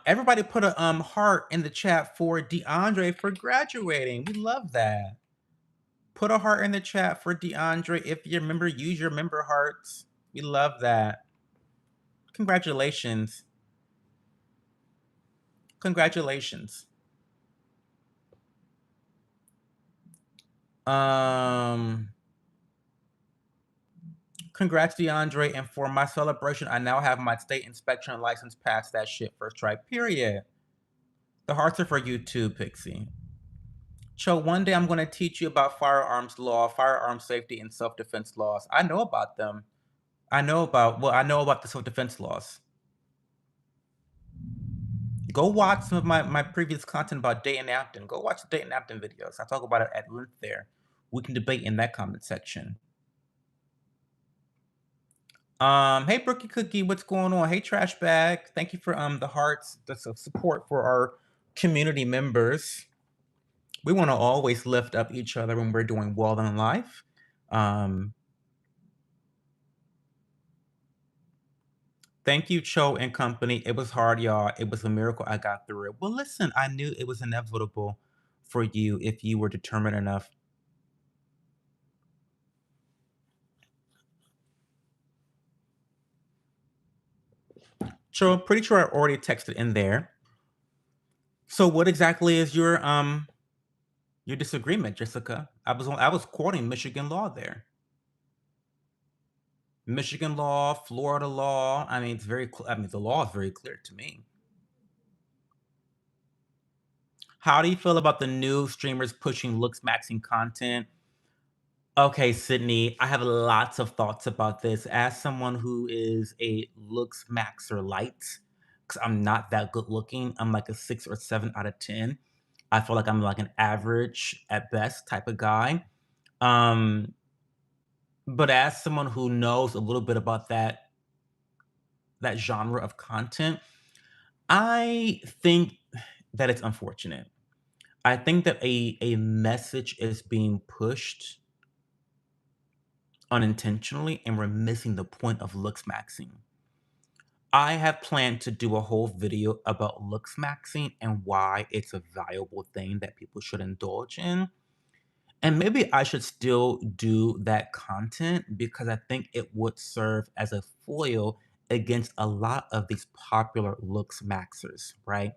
everybody put a heart in the chat for DeAndre for graduating. We love that. Put a heart in the chat for DeAndre. If you're a member, use your member hearts. We love that. Congratulations. Congratulations. Um Congrats, DeAndre. And for my celebration, I now have my state inspection license passed that shit first try, period. The hearts are for you too, Pixie. Cho, one day I'm going to teach you about firearms law, firearm safety, and self-defense laws. I know about them. I know about the self-defense laws. Go watch some of my previous content about Dayton Apton. Go watch the Dayton Apton videos. I talk about it at length there. We can debate in that comment section. Hey Brookie Cookie, what's going on? Hey Trash Bag, thank you for the hearts, the support for our community members. We want to always lift up each other when we're doing well in life. Thank you, Cho and company. It was hard, y'all. It was a miracle I got through it. Well, listen, I knew it was inevitable for you if you were determined enough. So pretty sure I already texted in there. So what exactly is your disagreement, Jessica? I was quoting Michigan law there. Michigan law, Florida law. I mean, the law is very clear to me. How do you feel about the new streamers pushing looks maxing content? Okay, Sydney, I have lots of thoughts about this. As someone who is a looks maxer light, because I'm not that good looking, I'm like a 6 or 7 out of 10. I feel like I'm like an average at best type of guy. Um, but as someone who knows a little bit about that genre of content, I think that it's unfortunate. I think that a message is being pushed unintentionally, and we're missing the point of looks maxing. I have planned to do a whole video about looks maxing and why it's a valuable thing that people should indulge in. And maybe I should still do that content because I think it would serve as a foil against a lot of these popular looks maxers, right?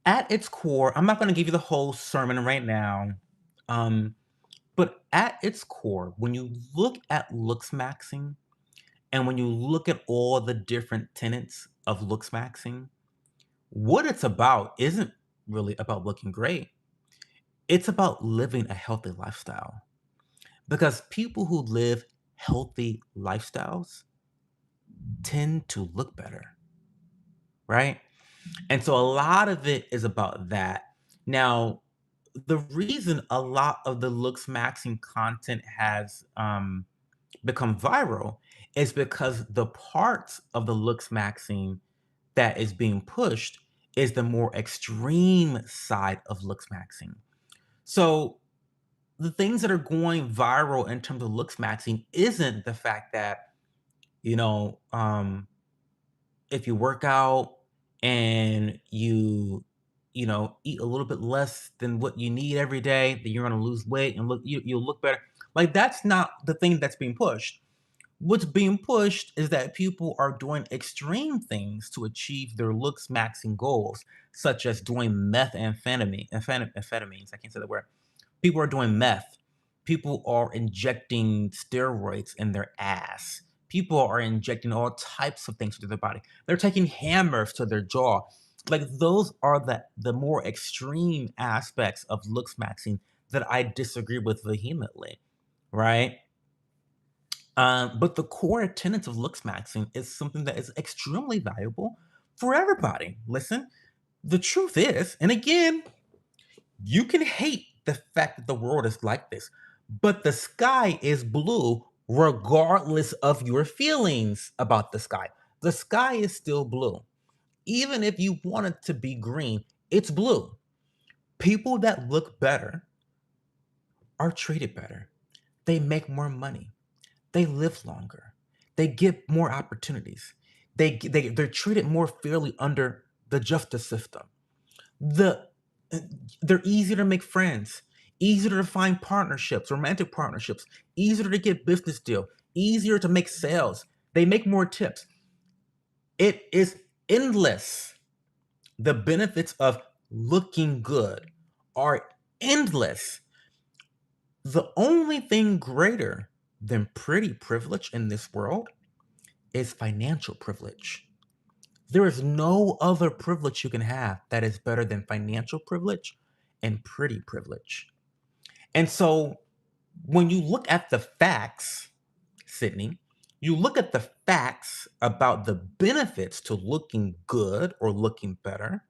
At its core, I'm not going to give you the whole sermon right now. Um, but at its core, when you look at looks maxing and when you look at all the different tenets of looks maxing, what it's about isn't really about looking great. It's about living a healthy lifestyle. Because people who live healthy lifestyles tend to look better, right? And so a lot of it is about that. Now, the reason a lot of the looks maxing content has become viral is because the parts of the looks maxing that is being pushed is the more extreme side of looks maxing. So the things that are going viral in terms of looks maxing isn't the fact that, you know, if you work out and you eat a little bit less than what you need every day, then you're gonna lose weight and you'll look better. Like that's not the thing that's being pushed. What's being pushed is that people are doing extreme things to achieve their looks maxing goals, such as doing amphetamines. I can't say the word. People are doing meth. People are injecting steroids in their ass. People are injecting all types of things into their body. They're taking hammers to their jaw. Like those are the more extreme aspects of looks maxing that I disagree with vehemently, right? But the core tenets of looks maxing is something that is extremely valuable for everybody. Listen, the truth is, and again, you can hate the fact that the world is like this, but the sky is blue regardless of your feelings about the sky. The sky is still blue. Even if you want it to be green, it's blue. People that look better are treated better. They make more money. They live longer. They get more opportunities. They're treated more fairly under the justice system. The they're easier to make friends, easier to find partnerships, romantic partnerships, easier to get business deal, easier to make sales. They make more tips. It is endless. The benefits of looking good are endless. The only thing greater than pretty privilege in this world is financial privilege. There is no other privilege you can have that is better than financial privilege and pretty privilege. And so when you look at the facts, Sydney, you look at the facts about the benefits to looking good or looking better,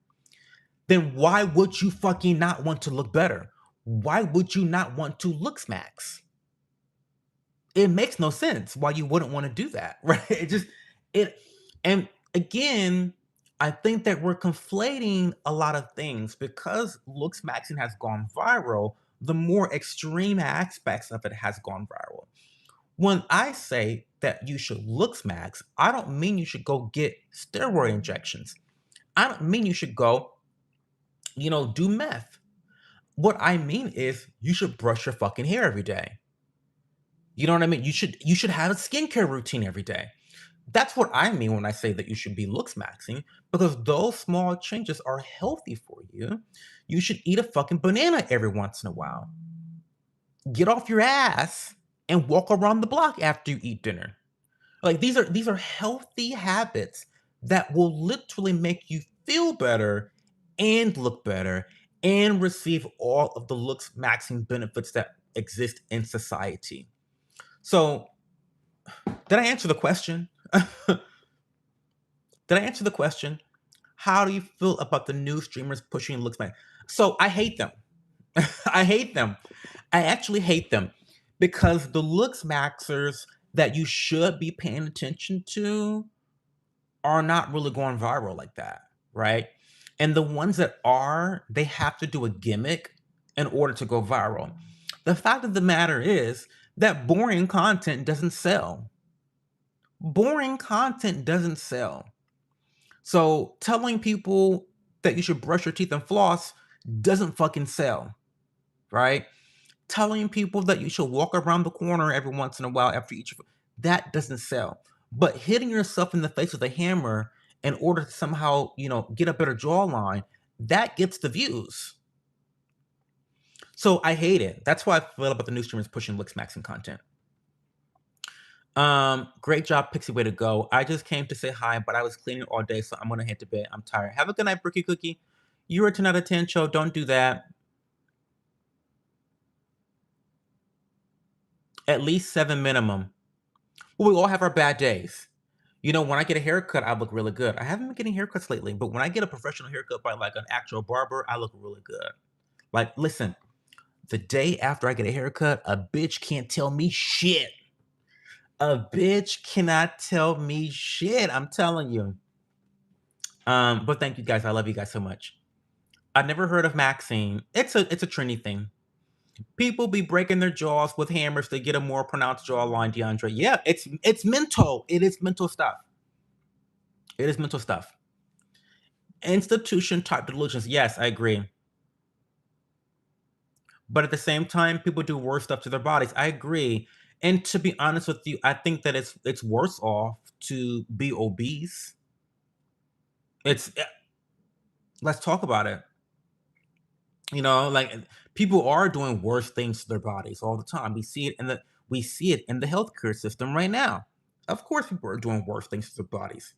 then why would you fucking not want to look better? Why would you not want to look smacks? It makes no sense why you wouldn't want to do that, right? It and again, I think that we're conflating a lot of things because looks maxing has gone viral, the more extreme aspects of it has gone viral. When I say that you should looks max, I don't mean you should go get steroid injections. I don't mean you should go, do meth. What I mean is you should brush your fucking hair every day. You know what I mean? You should have a skincare routine every day. That's what I mean when I say that you should be looks maxing because those small changes are healthy for you. You should eat a fucking banana every once in a while. Get off your ass and walk around the block after you eat dinner. Like these are healthy habits that will literally make you feel better and look better and receive all of the looks maxing benefits that exist in society. So, did I answer the question? Did I answer the question? How do you feel about the new streamers pushing looks back? So I hate them. I hate them. I actually hate them because the looks maxers that you should be paying attention to are not really going viral like that, right? And the ones that are, they have to do a gimmick in order to go viral. The fact of the matter is that boring content doesn't sell. Boring content doesn't sell. So telling people that you should brush your teeth and floss doesn't fucking sell. right? Telling people that you should walk around the corner every once in a while after each, that doesn't sell. But hitting yourself in the face with a hammer in order to somehow, get a better jawline, that gets the views. So I hate it. That's why I feel about the new streamers pushing looks maxing content. Great job, Pixie. Way to go. I just came to say hi, but I was cleaning all day, so I'm gonna head to bed. I'm tired. Have a good night, Brookie Cookie. You're a 10 out of 10 show. Don't do that. At least 7 minimum. Well, we all have our bad days. When I get a haircut, I look really good. I haven't been getting haircuts lately, but when I get a professional haircut by like an actual barber, I look really good. Like, listen, the day after I get a haircut, a bitch can't tell me shit. A bitch cannot tell me shit. I'm telling you. But thank you guys. I love you guys so much. I've never heard of Maxine. It's a trendy thing. People be breaking their jaws with hammers to get a more pronounced jawline, DeAndre. Yeah, it's mental. It is mental stuff. It is mental stuff. Institution type delusions. Yes, I agree. But at the same time, people do worse stuff to their bodies. I agree. And to be honest with you, I think that it's worse off to be obese. It's Let's talk about it. Like people are doing worse things to their bodies all the time. We see it in the healthcare system right now. Of course, people are doing worse things to their bodies.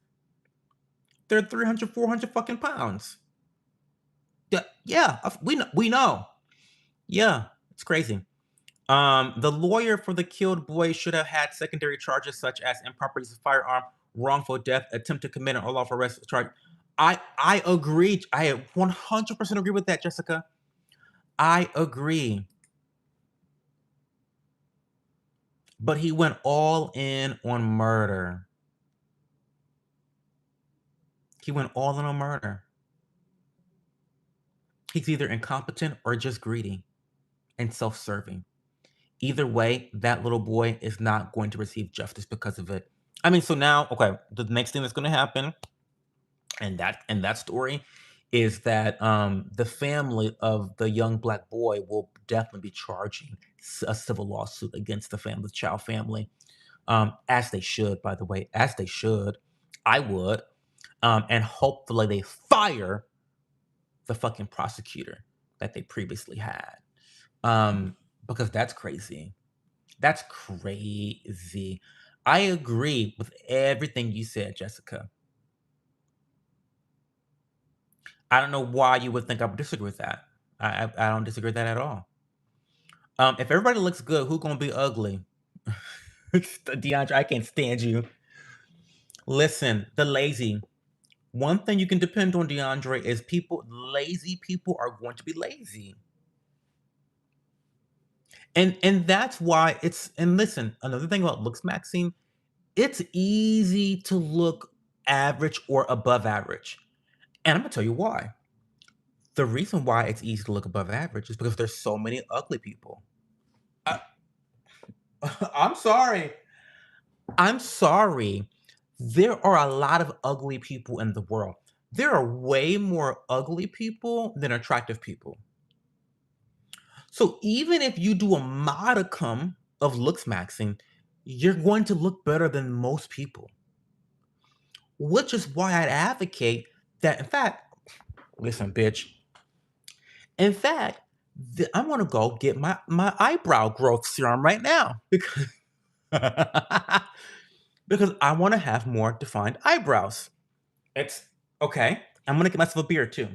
They're 300, 400 fucking pounds. Yeah, we know. Yeah, it's crazy. The lawyer for the killed boy should have had secondary charges such as improper use of firearm, wrongful death, attempt to commit an unlawful arrest charge. I agree. I 100% agree with that, Jessica. I agree. But he went all in on murder. He went all in on murder. He's either incompetent or just greedy and self-serving. Either way, that little boy is not going to receive justice because of it. I mean, so now, okay, the next thing that's going to happen, and that story, is that the family of the young black boy will definitely be charging a civil lawsuit against the Chow family, as they should, by the way, as they should. I would, and hopefully they fire the fucking prosecutor that they previously had, because that's crazy. That's crazy. I agree with everything you said, Jessica. I don't know why you would think I would disagree with that. I don't disagree with that at all. If everybody looks good, who's gonna be ugly? DeAndre, I can't stand you. Listen, the lazy. One thing you can depend on, DeAndre, is lazy people are going to be lazy. And that's why and listen, another thing about looks, Maxine, it's easy to look average or above average. And I'm gonna tell you why. The reason why it's easy to look above average is because there's so many ugly people. I, I'm sorry. I'm sorry. There are a lot of ugly people in the world. There are way more ugly people than attractive people. So even if you do a modicum of looks maxing, you're going to look better than most people. Which is why I'd advocate that, in fact, listen, bitch. In fact, I'm gonna go get my eyebrow growth serum right now because because I want to have more defined eyebrows. It's okay. I'm gonna get myself a beer too.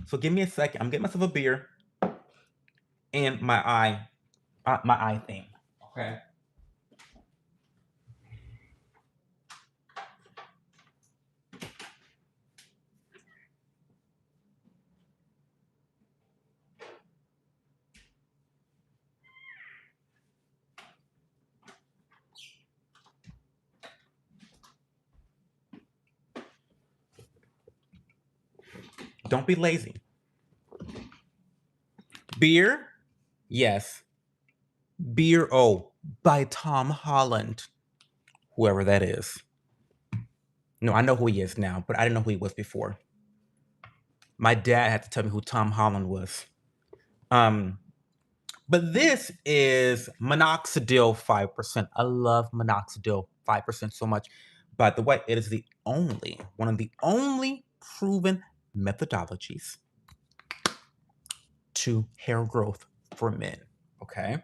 So give me a second. I'm getting myself a beer and my eye thing. Okay. Don't be lazy. Beer, yes. Beer O by Tom Holland, whoever that is. No, I know who he is now, but I didn't know who he was before. My dad had to tell me who Tom Holland was. But this is minoxidil 5%. I love minoxidil 5% so much. By the way, it is one of the only proven methodologies to hair growth for men. Okay.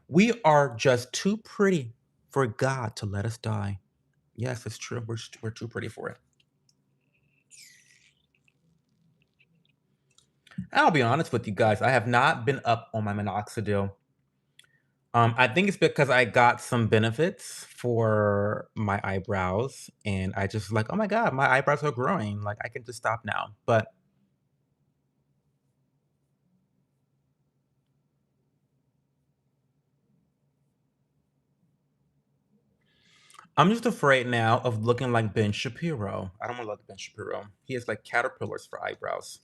We are just too pretty for God to let us die. Yes, it's true. We're too pretty for it. I'll be honest with you guys. I have not been up on my minoxidil. I think it's because I got some benefits for my eyebrows, and I just like, oh my god, my eyebrows are growing. Like I can just stop now. But I'm just afraid now of looking like Ben Shapiro. I don't want to look like Ben Shapiro. He has like caterpillars for eyebrows.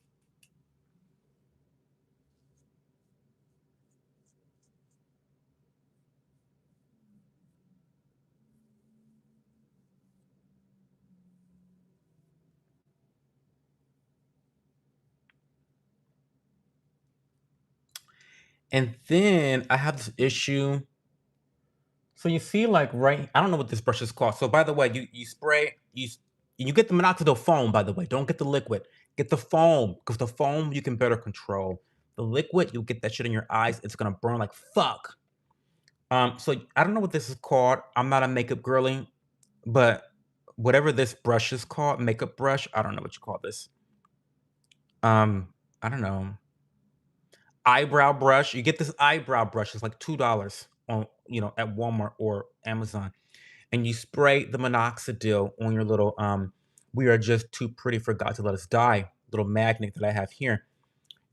And then I have this issue. So you see, like right, I don't know what this brush is called. So by the way, you spray you get the minoxidil foam. By the way, don't get the liquid. Get the foam because the foam you can better control. The liquid, you'll get that shit in your eyes. It's gonna burn like fuck. So I don't know what this is called. I'm not a makeup girly, but whatever this brush is called, makeup brush. I don't know what you call this. I don't know. Eyebrow brush. You get this eyebrow brush. It's like $2 on at Walmart or Amazon, and you spray the minoxidil on your little we are just too pretty for God to let us die little magnet that I have here,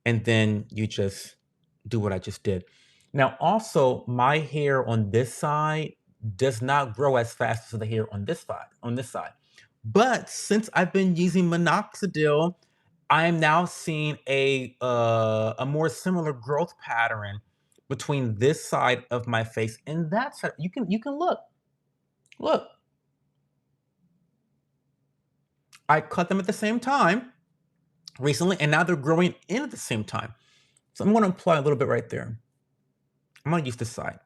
and then you just do what I just did. Now, also, my hair on this side does not grow as fast as the hair on this side. But since I've been using minoxidil, I am now seeing a more similar growth pattern between this side of my face and that side. You can look. I cut them at the same time recently, and now they're growing in at the same time. So I'm going to apply a little bit right there. I'm going to use this side.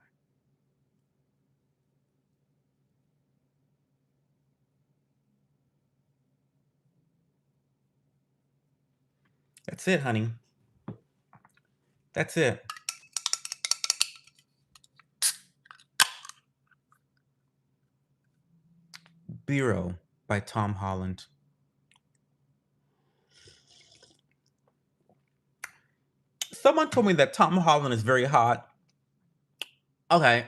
That's it, honey. That's it. Bureau by Tom Holland. Someone told me that Tom Holland is very hot. Okay,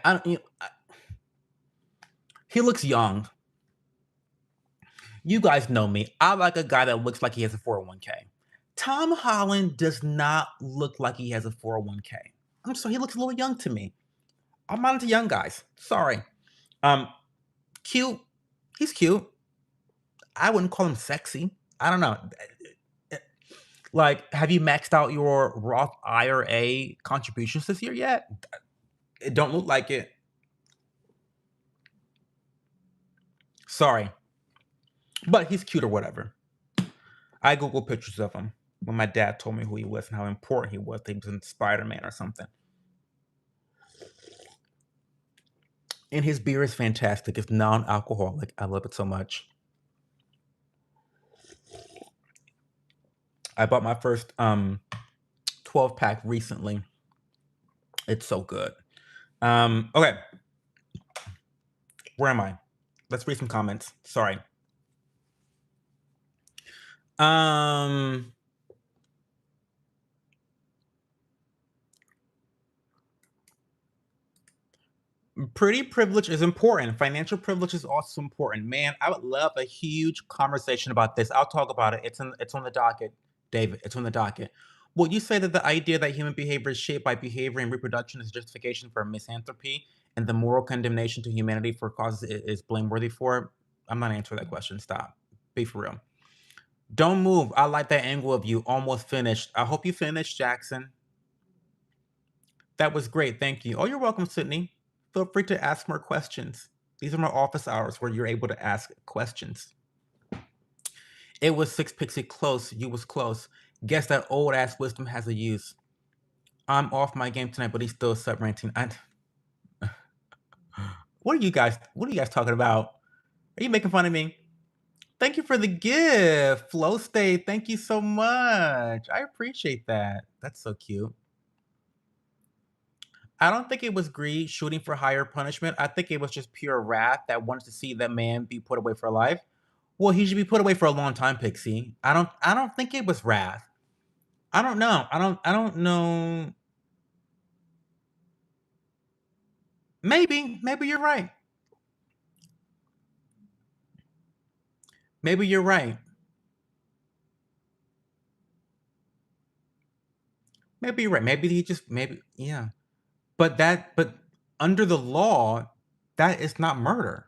he looks young. You guys know me. I like a guy that looks like he has a 401k. Tom Holland does not look like he has a 401k. I'm sorry, he looks a little young to me. I'm not into young guys. Sorry. Um, Cute. He's cute. I wouldn't call him sexy. I don't know. Like, have you maxed out your Roth IRA contributions this year yet? It don't look like it. Sorry. But he's cute or whatever. I Googled pictures of him when my dad told me who he was and how important he was. He was in Spider-Man or something. And his beer is fantastic. It's non-alcoholic. I love it so much. I bought my first 12 pack recently. It's so good. Okay. Where am I? Let's read some comments. Sorry. Um Pretty privilege is important. Financial privilege is also important. Man, I would love a huge conversation about this. I'll talk about it. It's on the docket, David. It's on the docket. Would you say that the idea that human behavior is shaped by behavior and reproduction is justification for misanthropy and the moral condemnation to humanity for causes it is blameworthy for? I'm not answering that question. Stop. Be for real. Don't move. I like that angle of you. Almost finished. I hope you finished, Jackson. That was great. Thank you. Oh, you're welcome, Sydney. Feel free to ask more questions. These are my office hours where you're able to ask questions. It was 6 pixie close. You was close. Guess that old ass wisdom has a use. I'm off my game tonight, but he's still sub ranting. What are you guys talking about? Are you making fun of me? Thank you for the gift. Flow state. Thank you so much. I appreciate that. That's so cute. I don't think it was greed shooting for higher punishment. I think it was just pure wrath that wanted to see that man be put away for life. Well, he should be put away for a long time, Pixie. I don't think it was wrath. I don't know. I don't know. Maybe you're right. Maybe you're right. Maybe you're right. Maybe he just maybe yeah. But under the law, that is not murder.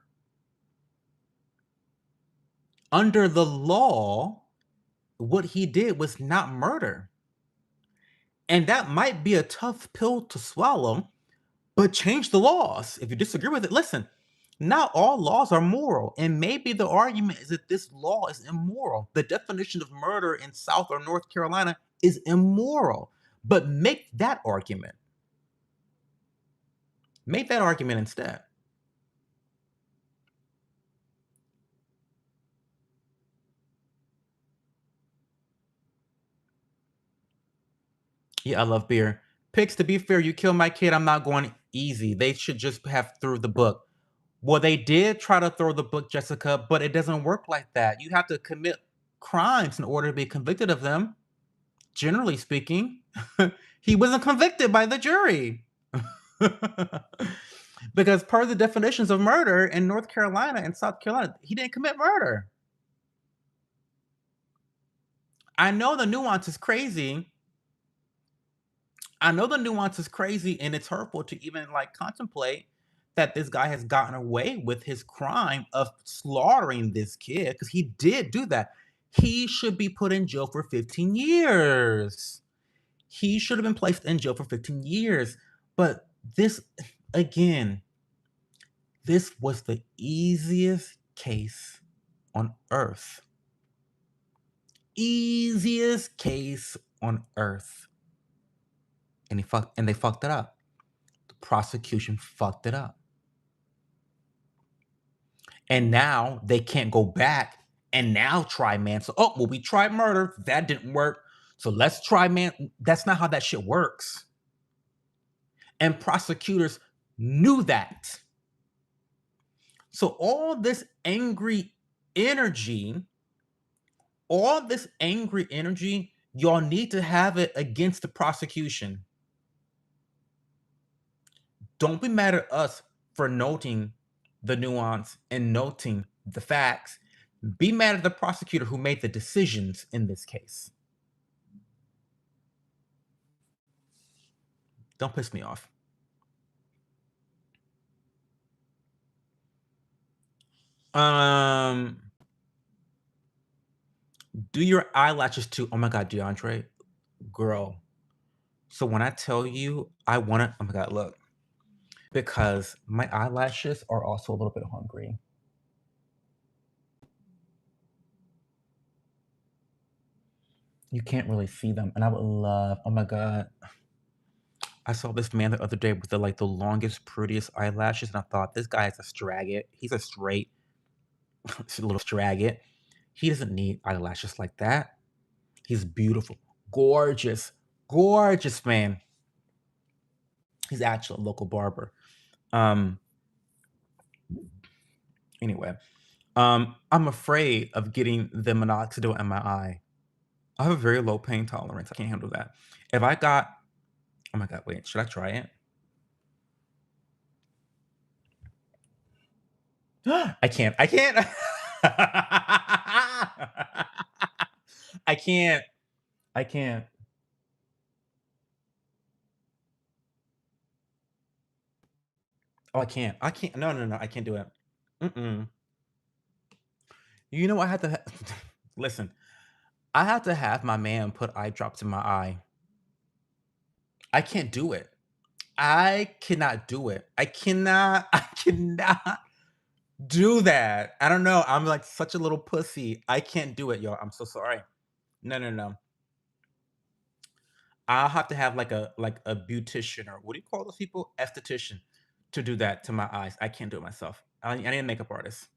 Under the law, what he did was not murder. And that might be a tough pill to swallow, but change the laws. If you disagree with it, listen, not all laws are moral. And maybe the argument is that this law is immoral. The definition of murder in South or North Carolina is immoral. But make that argument. Make that argument instead. Yeah, I love beer. Picks, to be fair, you kill my kid, I'm not going easy. They should just have through the book. Well, they did try to throw the book, Jessica, but it doesn't work like that. You have to commit crimes in order to be convicted of them, generally speaking. He wasn't convicted by the jury. Because per the definitions of murder in North Carolina and South Carolina, he didn't commit murder. I know the nuance is crazy. I know the nuance is crazy and it's hurtful to even like contemplate that this guy has gotten away with his crime of slaughtering this kid because he did do that. He should be put in jail for 15 years. He should have been placed in jail for 15 years. But this, again, this was the easiest case on earth. Easiest case on earth. And they fucked it up. The prosecution fucked it up. And now they can't go back and now try manslaughter. Oh, well, we tried murder. That didn't work. So let's try man. That's not how that shit works. And prosecutors knew that. So energy, all this angry energy, y'all need to have it against the prosecution. Don't be mad at us for noting the nuance and noting the facts. Be mad at the prosecutor who made the decisions in this case. Don't piss me off. Um, do your eyelashes too. Oh my god, DeAndre, girl. So when I tell you I want to, oh my god, look, because my eyelashes are also a little bit hungry. You can't really see them, and I would love. Oh my god, I saw this man the other day with the longest, prettiest eyelashes, and I thought this guy is a straggot. He's a straight, a little straggot. He doesn't need eyelashes like that. He's beautiful, gorgeous, gorgeous man. He's actually a local barber. Um, anyway, I'm afraid of getting the minoxidil in my eye. I have a very low pain tolerance. I can't handle that. If I got, oh my god, wait, should I try it? I can't. I can't. I can't. I can't. Oh, I can't. I can't. No, no, no. I can't do it. Mm-mm. You know, I had to listen. I had to have my man put eye drops in my eye. I can't do it. I cannot do it. I cannot. I cannot do that. I don't know. I'm like such a little pussy. I can't do it, y'all. I'm so sorry. No, no, no. I'll have to have like a beautician, or what do you call those people? Esthetician, to do that to my eyes. I can't do it myself. I need a makeup artist.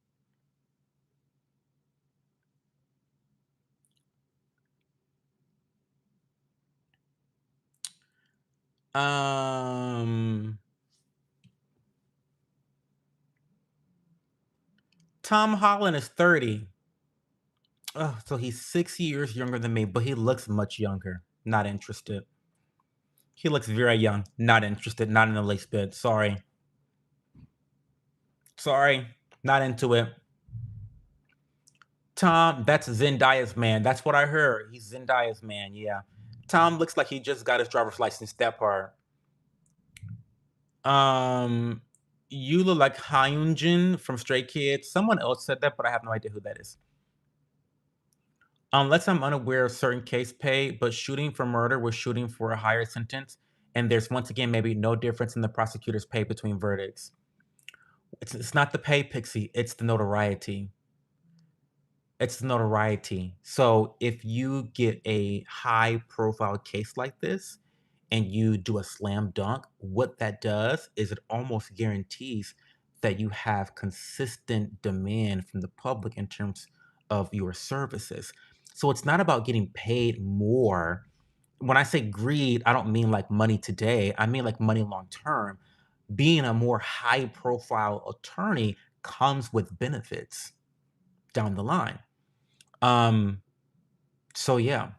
Um, Tom Holland is 30. Oh, so he's 6 years younger than me, but he looks much younger. Not interested. He looks very young. Not interested. Not in the least bit. Sorry. Sorry. Not into it. Tom, that's Zendaya's man. That's what I heard. He's Zendaya's man. Yeah. Tom looks like he just got his driver's license. That part. Um, you look like Hyunjin from Stray Kids. Someone else said that, but I have no idea who that is. Unless I'm unaware of certain case pay, but shooting for murder, we're shooting for a higher sentence, and there's once again maybe no difference in the prosecutor's pay between verdicts. It's not the pay, Pixie. It's the notoriety. It's the notoriety. So if you get a high profile case like this and you do a slam dunk, what that does is it almost guarantees that you have consistent demand from the public in terms of your services. So it's not about getting paid more. When I say greed, I don't mean like money today, I mean like money long term. Being a more high profile attorney comes with benefits down the line. Um, so yeah,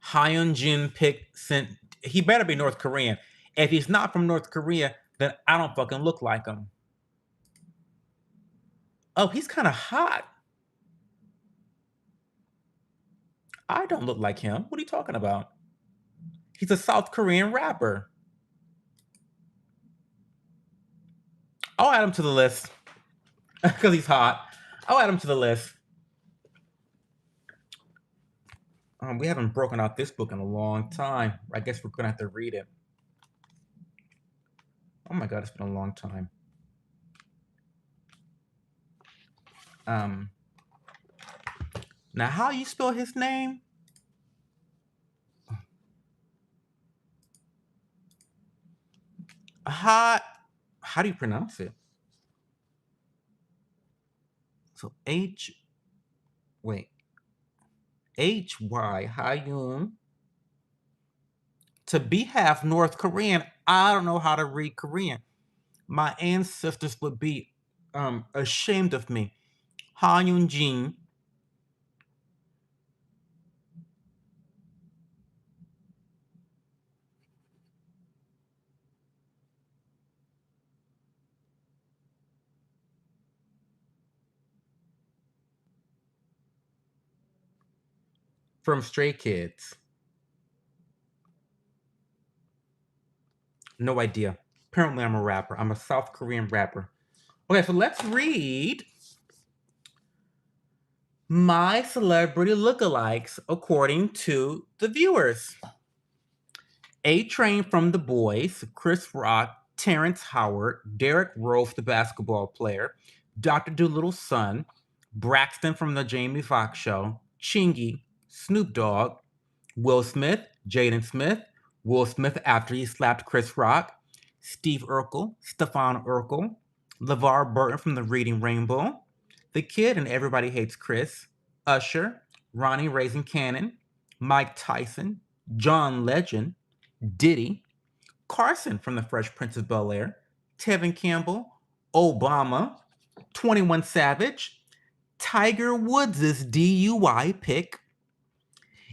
Hyun Jin pick sent. He better be North Korean. If he's not from North Korea, then I don't fucking look like him. Oh, he's kind of hot. I don't look like him. What are you talking about? He's a South Korean rapper. I'll add him to the list because he's hot. I'll add him to the list. We haven't broken out this book in a long time. I guess we're gonna have to read it. Oh my god, it's been a long time. Um, Now how you spell his name? Hot. How do you pronounce it? So H. Wait. HY Hyun. To be half North Korean, I don't know how to read Korean. My ancestors would be ashamed of me. Hyun Jin from Stray Kids. No idea. Apparently, I'm a rapper. I'm a South Korean rapper. Okay, so let's read my celebrity lookalikes according to the viewers. A Train from The Boys, Chris Rock, Terrence Howard, Derek Rose, the basketball player, Dr. Doolittle's son, Braxton from The Jamie Foxx Show, Chingy, Snoop Dogg, Will Smith, Jaden Smith, Will Smith after he slapped Chris Rock, Steve Urkel, Stefan Urkel, LeVar Burton from The Reading Rainbow, The Kid and Everybody Hates Chris, Usher, Ronnie Raising Cannon, Mike Tyson, John Legend, Diddy, Carson from The Fresh Prince of Bel-Air, Tevin Campbell, Obama, 21 Savage, Tiger Woods' DUI pick,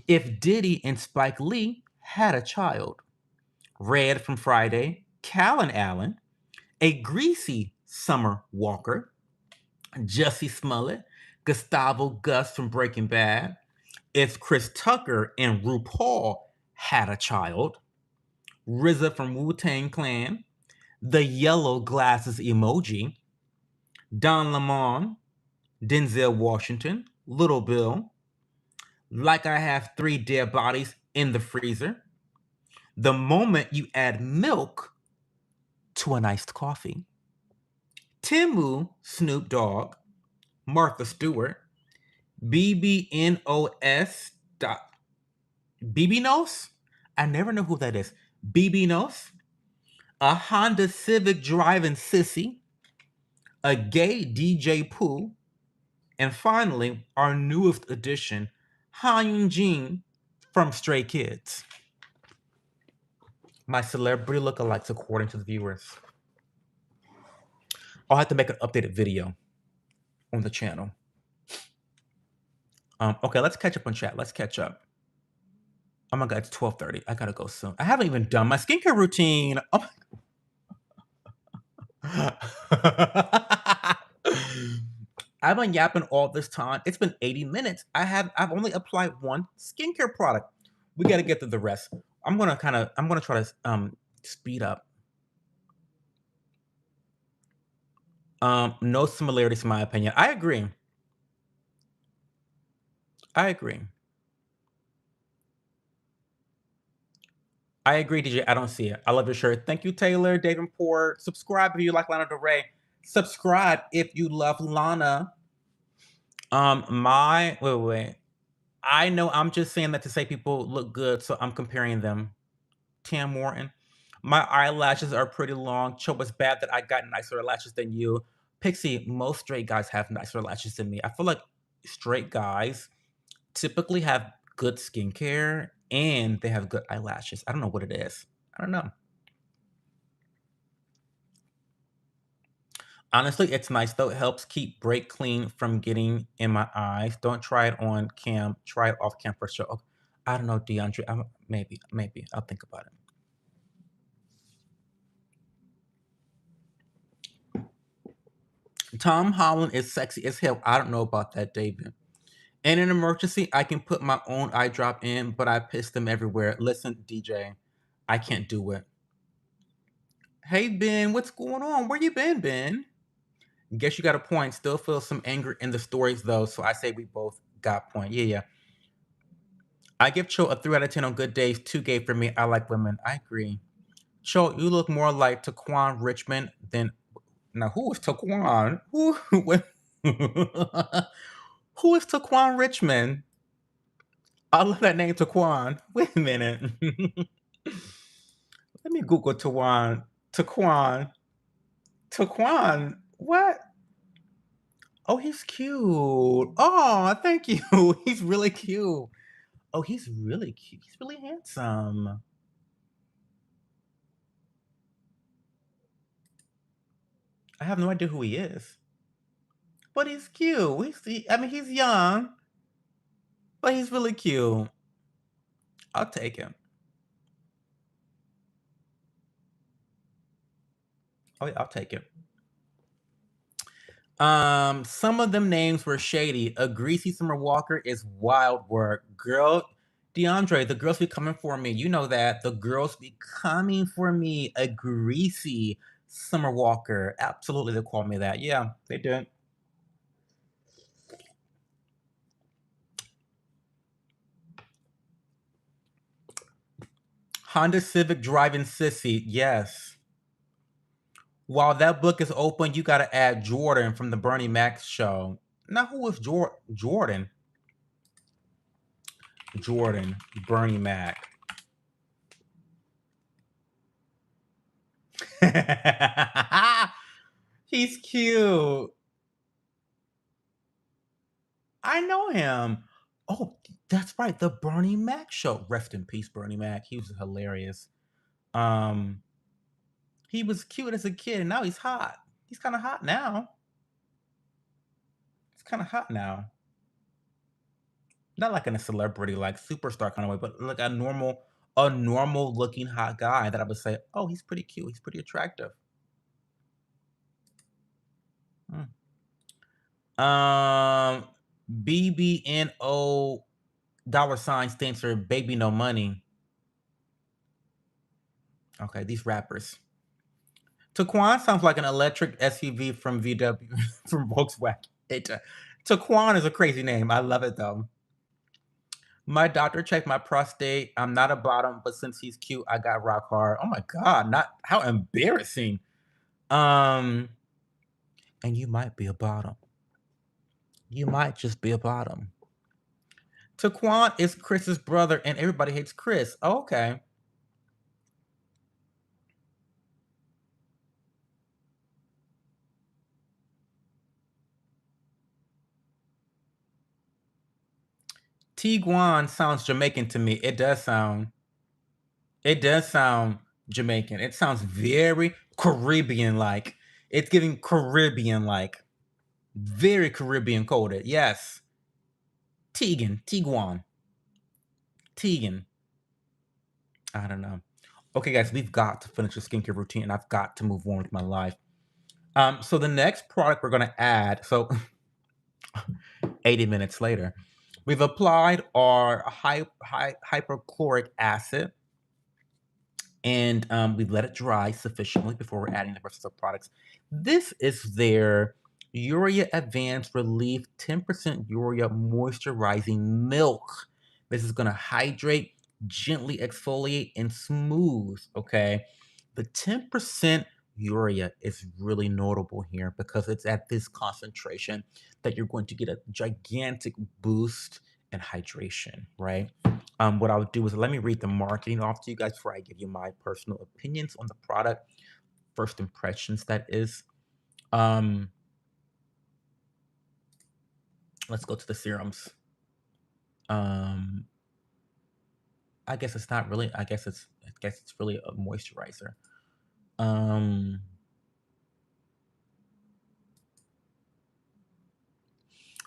if Diddy and Spike Lee had a child, Red from Friday, Callan Allen, a greasy Summer Walker, Jussie Smollett, Gustavo Gus from Breaking Bad, if Chris Tucker and RuPaul had a child, RZA from Wu-Tang Clan, the yellow glasses emoji, Don Lemon, Denzel Washington, Little Bill, like I have 3 dead bodies in the freezer, the moment you add milk to an iced coffee, Timu, Snoop Dogg, Martha Stewart, BBNOS BB Nose? I never know who that is. BB Nose? A Honda Civic driving sissy, a gay DJ Pooh, and finally, our newest addition, Han Jin from Stray Kids. My celebrity lookalikes, according to the viewers. I'll have to make an updated video on the channel. Okay, let's catch up on chat. Let's catch up. Oh my god, it's 12:30. I gotta go soon. I haven't even done my skincare routine. Oh my I've been yapping all this time. It's been 80 minutes. I've only applied one skincare product. We gotta get to the rest. I'm gonna try to speed up. No similarities in my opinion. I agree. I agree. I agree, DJ. I don't see it. I love your shirt. Thank you, Taylor, Davenport. Subscribe if you like Lana Del Rey. Subscribe if you love Lana. My wait. I know I'm just saying that to say people look good, so I'm comparing them. Tam Morton. My eyelashes are pretty long. Cho, it's bad that I got nicer lashes than you. Pixie, most straight guys have nicer lashes than me. I feel like straight guys typically have good skincare and they have good eyelashes. I don't know what it is. I don't know. Honestly, it's nice though. It helps keep break clean from getting in my eyes. Don't try it on cam. Try it off cam for sure. Oh, I don't know, DeAndre. Maybe. I'll think about it. Tom Holland is sexy as hell. I don't know about that, David. In an emergency, I can put my own eye drop in, but I piss them everywhere. Listen, DJ, I can't do it. Hey, Ben, what's going on? Where you been, Ben? Guess you got a point. Still feel some anger in the stories, though, so I say we both got point. Yeah. I give Cho a 3 out of 10 on good days. 2 gay for me. I like women. I agree. Cho, you look more like Taquan Richmond than... Now, who is Taquan? Who is Taquan Richmond? I love that name, Taquan. Wait a minute. Let me Google Taquan. Taquan. Taquan. What? Oh, he's cute. Oh, thank you. He's really cute. Oh, he's really cute. He's really handsome. I have no idea who he is, but he's cute. I mean, he's young, but he's really cute. I'll take him. Oh, yeah, I'll take him. Some of them names were shady. A greasy Summer Walker is wild work. Girl, DeAndre, the girls be coming for me. You know that. The girls be coming for me. A greasy Summer Walker. Absolutely, they call me that. Yeah, they did. Honda Civic driving sissy. Yes. While that book is open, you got to add Jordan from the Bernie Mac show. Now, who is Jordan? Jordan, Bernie Mac. He's cute. I know him. Oh, that's right. The Bernie Mac show. Rest in peace, Bernie Mac. He was hilarious. Um, he was cute as a kid, and now he's hot. He's kind of hot now. He's kind of hot now. Not like in a celebrity, like superstar kind of way, but like a normal looking hot guy that I would say, oh, he's pretty cute. He's pretty attractive. Hmm. BBNO $ stands for baby no money. Okay, these rappers. Taquan sounds like an electric SUV from VW from Volkswagen. Taquan is a crazy name. I love it though. My doctor checked my prostate. I'm not a bottom, but since he's cute, I got rock hard. Oh my god, not how embarrassing. Um, and you might be a bottom. You might just be a bottom. Taquan is Chris's brother, and everybody hates Chris. Oh, okay. Tiguan sounds Jamaican to me. It does sound. It does sound Jamaican. It sounds very Caribbean like. It's giving Caribbean like. Very Caribbean coded. Yes. Tegan. Tiguan. Tegan. I don't know. Okay, guys, we've got to finish the skincare routine and I've got to move on with my life. So the next product we're gonna add, so 80 minutes later, we've applied our hypochloric acid and we've let it dry sufficiently before we're adding the rest of the products. This is their Urea Advanced Relief 10% Urea Moisturizing Milk. This is going to hydrate, gently exfoliate, and smooth. Okay. The 10% urea is really notable here because it's at this concentration that you're going to get a gigantic boost in hydration, right? What I would do is let me read the marketing off to you guys before I give you my personal opinions on the product. First impressions, that is. Um, let's go to the serums. Um, I guess it's not really. I guess it's really a moisturizer. Um,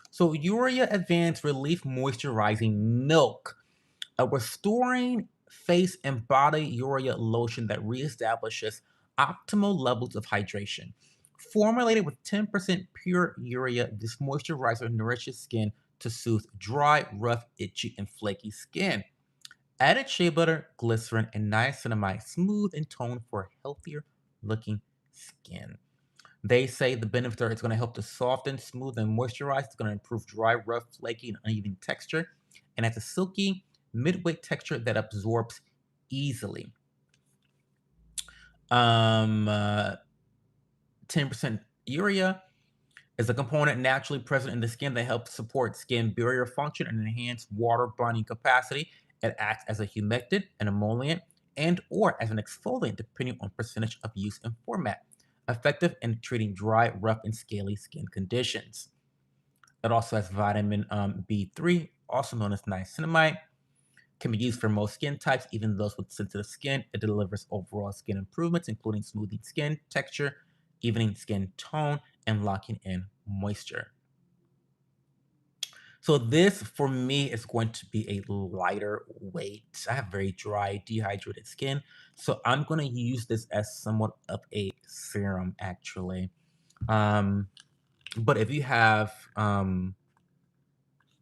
so Urea Advanced Relief Moisturizing Milk, a restoring face and body urea lotion that reestablishes optimal levels of hydration. Formulated with 10% pure urea, this moisturizer nourishes skin to soothe dry, rough, itchy, and flaky skin. Added shea butter, glycerin, and niacinamide smooth and tone for healthier looking skin. They say the benefits are it's going to help to soften, smooth, and moisturize. It's going to improve dry, rough, flaky, and uneven texture. And has a silky, midweight texture that absorbs easily. Um, uh, 10% urea is a component naturally present in the skin that helps support skin barrier function and enhance water bonding capacity. It acts as a humectant, an emollient, and or as an exfoliant depending on percentage of use and format. Effective in treating dry, rough, and scaly skin conditions. It also has vitamin B3, also known as niacinamide. Can be used for most skin types, even those with sensitive skin. It delivers overall skin improvements, including smoothing skin texture, evening skin tone, and locking in moisture. So this for me is going to be a lighter weight. I have very dry, dehydrated skin. So I'm going to use this as somewhat of a serum actually. Um, but if you have,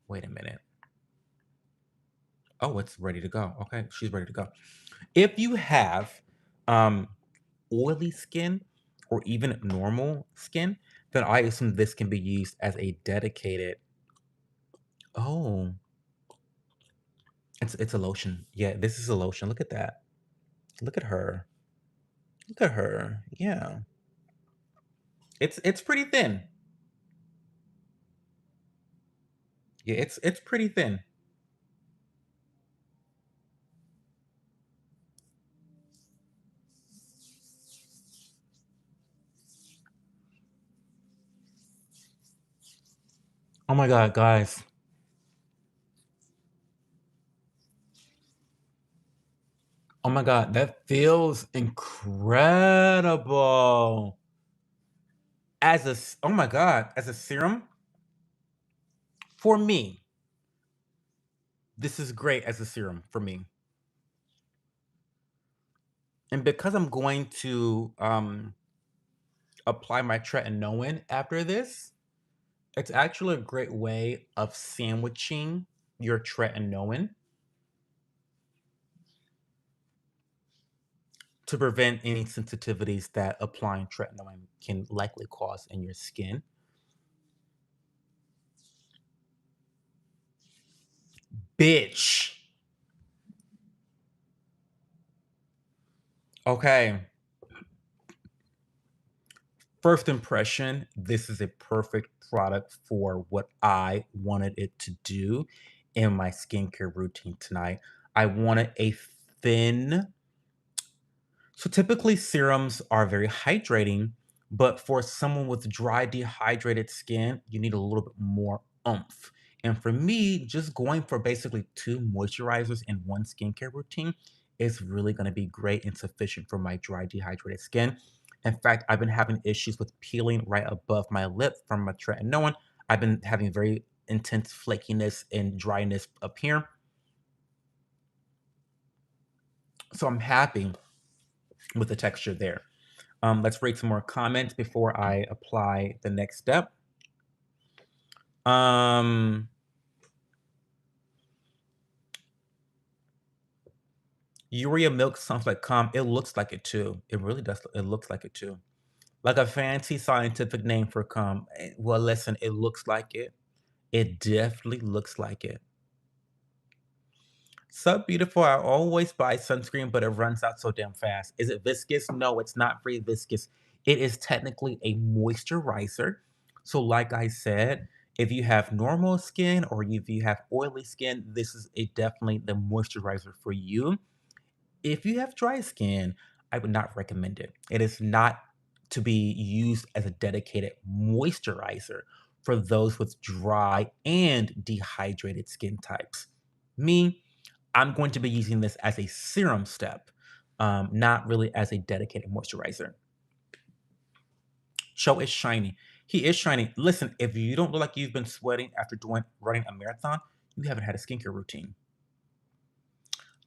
wait a minute. Oh, it's ready to go. Okay, she's ready to go. If you have um, oily skin or even normal skin, then I assume this can be used as a dedicated. Oh, it's a lotion. Yeah, this is a lotion. Look at that. Look at her. Look at her. Yeah, it's pretty thin. Yeah, it's pretty thin. Oh my god, guys. Oh my god, that feels incredible. Oh my god, as a serum for me, this is great as a serum for me. And because I'm going to apply my tretinoin after this, it's actually a great way of sandwiching your tretinoin to prevent any sensitivities that applying tretinoin can likely cause in your skin. Bitch. Okay. First impression, this is a perfect product for what I wanted it to do. in my skincare routine tonight. I wanted a thin, so typically serums are very hydrating, but for someone with dry, dehydrated skin, you need a little bit more oomph. And for me, just going for basically two moisturizers in one skincare routine is really going to be great and sufficient for my dry, dehydrated skin. In fact, I've been having issues with peeling right above my lip from my tretinoin. I've been having very intense flakiness and dryness up here. So I'm happy with the texture there. Let's read some more comments before I apply the next step. Um, Urea milk sounds like calm. It looks like it too. It really does. It looks like it too. Like a fancy scientific name for calm. Well, listen, it looks like it. It definitely looks like it. So beautiful. I always buy sunscreen, but it runs out so damn fast. Is it viscous? No, it's not very viscous. It is technically a moisturizer. So, like I said, if you have normal skin or if you have oily skin, this is a definitely the moisturizer for you. If you have dry skin, I would not recommend it. It is not to be used as a dedicated moisturizer for those with dry and dehydrated skin types. Me, I'm going to be using this as a serum step, not really as a dedicated moisturizer. Cho is shiny. He is shiny. Listen, if you don't look like you've been sweating after doing running a marathon, you haven't had a skincare routine.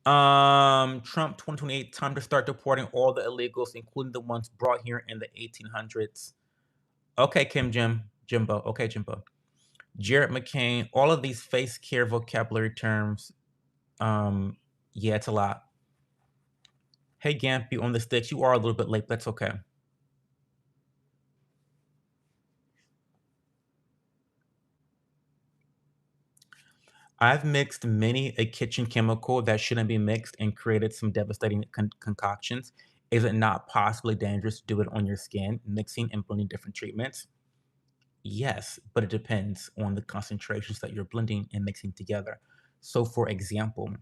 Trump 2028, time to start deporting all the illegals, including the ones brought here in the 1800s. Okay, Jimbo. Okay, Jimbo. Jared McCain, all of these face care vocabulary terms. Um, yeah, it's a lot. Hey, Gampy on the sticks. You are a little bit late. That's okay. I've mixed many a kitchen chemical that shouldn't be mixed and created some devastating concoctions. Is it not possibly dangerous to do it on your skin, mixing and blending different treatments? Yes, but it depends on the concentrations that you're blending and mixing together. So, for example,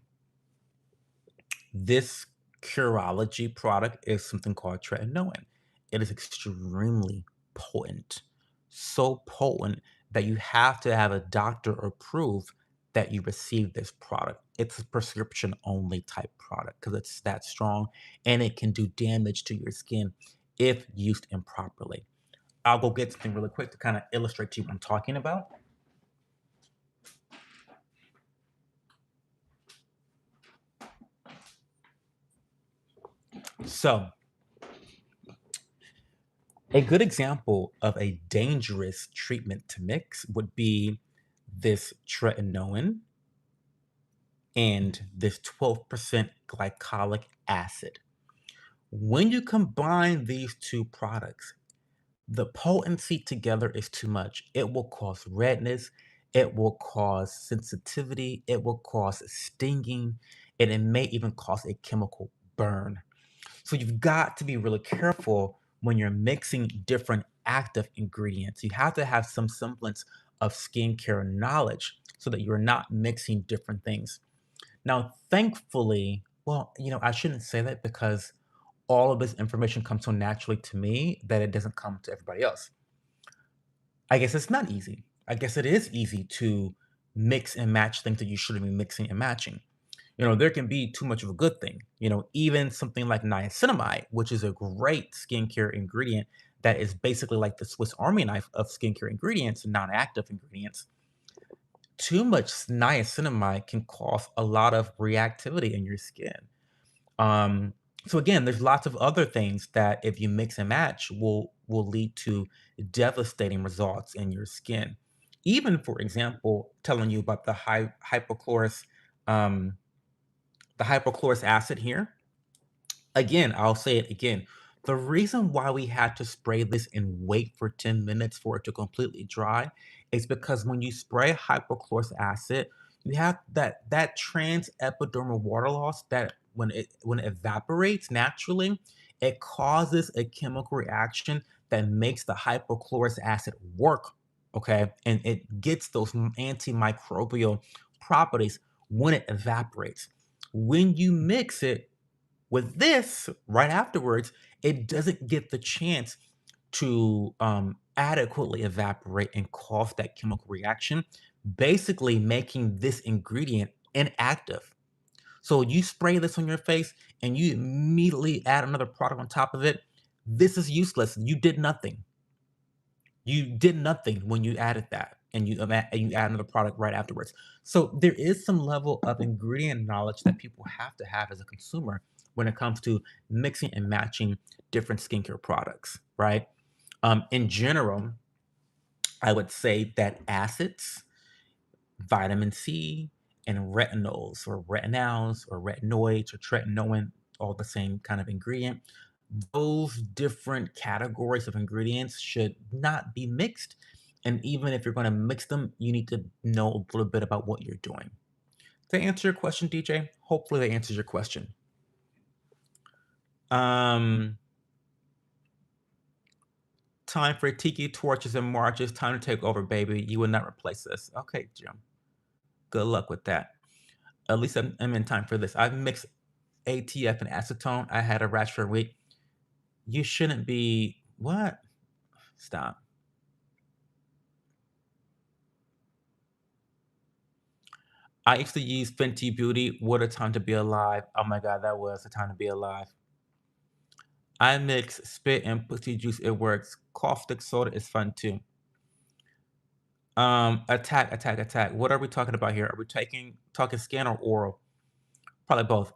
this Curology product is something called tretinoin. It is extremely potent, so potent that you have to have a doctor approve that you receive this product. It's a prescription only type product because it's that strong and it can do damage to your skin if used improperly. I'll go get something really quick to kind of illustrate to you what I'm talking about. So, a good example of a dangerous treatment to mix would be this tretinoin and this 12% glycolic acid. When you combine these two products, the potency together is too much. It will cause redness, it will cause sensitivity, it will cause stinging, and it may even cause a chemical burn. So you've got to be really careful when you're mixing different active ingredients. You have to have some semblance of skincare knowledge so that you're not mixing different things. Now, thankfully, well, I shouldn't say that because all of this information comes so naturally to me that it doesn't come to everybody else. I guess it's not easy. I guess it is easy to mix and match things that you shouldn't be mixing and matching. There can be too much of a good thing. Even something like niacinamide, which is a great skincare ingredient that is basically like the Swiss Army knife of skincare ingredients and non-active ingredients. Too much niacinamide can cause a lot of reactivity in your skin. Um, so again, there's lots of other things that if you mix and match will lead to devastating results in your skin. Even, for example, telling you about um, the hypochlorous acid here. Again, I'll say it again. The reason why we had to spray this and wait for 10 minutes for it to completely dry is because when you spray hypochlorous acid, you have that trans epidermal water loss that when it evaporates naturally, it causes a chemical reaction that makes the hypochlorous acid work, okay? And it gets those antimicrobial properties when it evaporates. When you mix it with this right afterwards, it doesn't get the chance to adequately evaporate and cause that chemical reaction, basically making this ingredient inactive. So you spray this on your face and you immediately add another product on top of it. This is useless. You did nothing. You did nothing when you added that, and you add another product right afterwards. So there is some level of ingredient knowledge that people have to have as a consumer when it comes to mixing and matching different skincare products, right? In general, I would say that acids, vitamin C, and retinols or retinols or retinoids or tretinoin, all the same kind of ingredient. Those different categories of ingredients should not be mixed. And even if you're going to mix them, you need to know a little bit about what you're doing. To answer your question, DJ, hopefully that answers your question. Um, Time for tiki torches and marches. Time to take over, baby. You will not replace this. Okay, Jim. Good luck with that. At least I'm in time for this. I've mixed ATF and acetone. I had a rash for a week. You shouldn't be. What? Stop. I used to use Fenty Beauty. What a time to be alive. Oh my God, that was a time to be alive. I mix spit and pussy juice. It works. Caustic soda is fun too. Attack, attack, attack. What are we talking about here? Are we talking skin or oral? Probably both.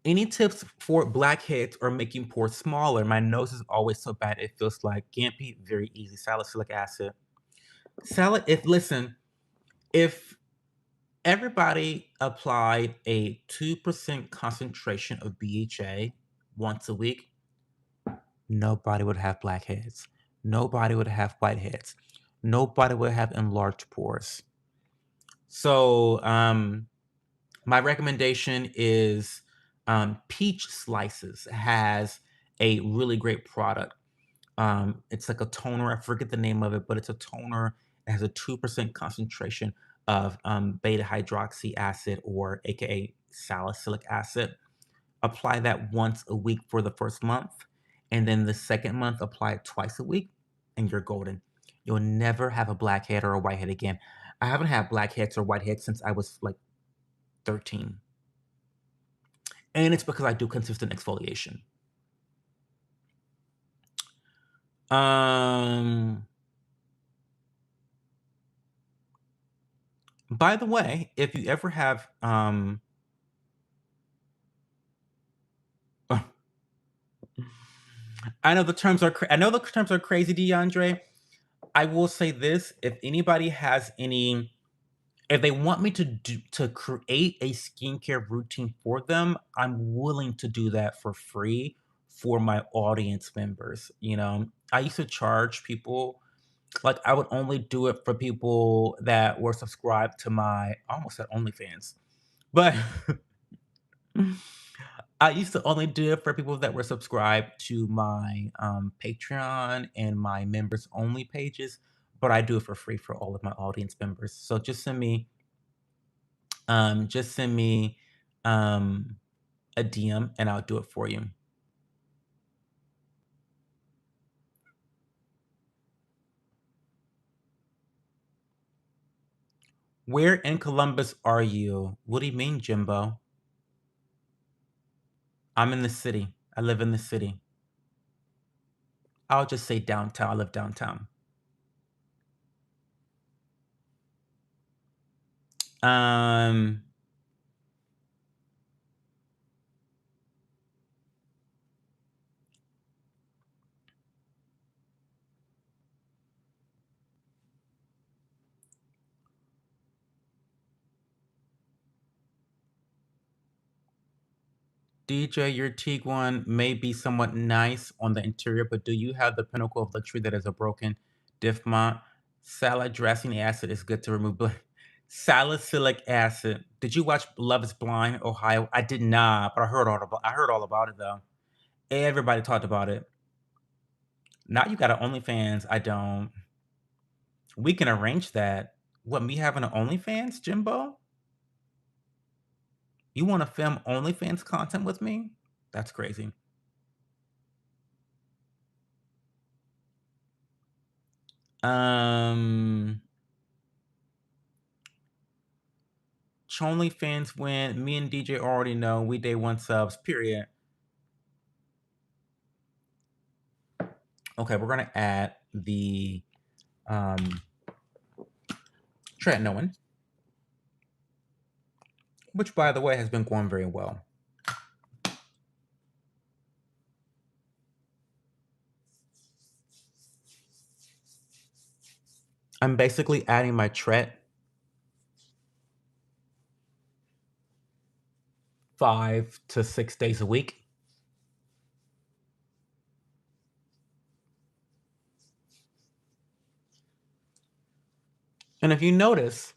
Any tips for blackheads or making pores smaller? My nose is always so bad it feels like Gampy, very easy. Salicylic acid. Salad, if listen, if everybody applied a 2% concentration of BHA once a week, nobody would have blackheads. Nobody would have whiteheads. Nobody would have enlarged pores. So, my recommendation is Peach Slices has a really great product. It's like a toner. I forget the name of it, but it's a toner. It has a 2% concentration of beta hydroxy acid, or AKA salicylic acid. Apply that once a week for the first month. And then the second month, apply it twice a week, and you're golden. You'll never have a blackhead or a whitehead again. I haven't had blackheads or whiteheads since I was like 13. And it's because I do consistent exfoliation. Um, by the way, if you ever have, I know the terms are crazy, DeAndre. I will say this: if anybody has any, if they want me to create a skincare routine for them, I'm willing to do that for free for my audience members. I used to charge people. Like, I would only do it for people that were subscribed to I almost said OnlyFans, but I used to only do it for people that were subscribed to my Patreon and my members only pages, but I do it for free for all of my audience members. So just send me um, a DM and I'll do it for you. Where in Columbus are you? What do you mean, Jimbo? I'm in the city. I live in the city. I'll just say downtown. I live downtown. Um, DJ, your Tiguan may be somewhat nice on the interior, but do you have the pinnacle of luxury that is a broken diff mont? Salad dressing acid is good to remove salicylic acid. Did you watch Love Is Blind, Ohio? I did not, but I heard all about it though. Everybody talked about it. Now you got an OnlyFans. I don't. We can arrange that. What, me having an OnlyFans, Jimbo? You want to film OnlyFans content with me? That's crazy. Um, OnlyFans win. Me and DJ already know we day one subs. Period. Okay, we're gonna add the tretinoin, which by the way has been going very well. I'm basically adding my tret 5 to 6 days a week. And if you notice,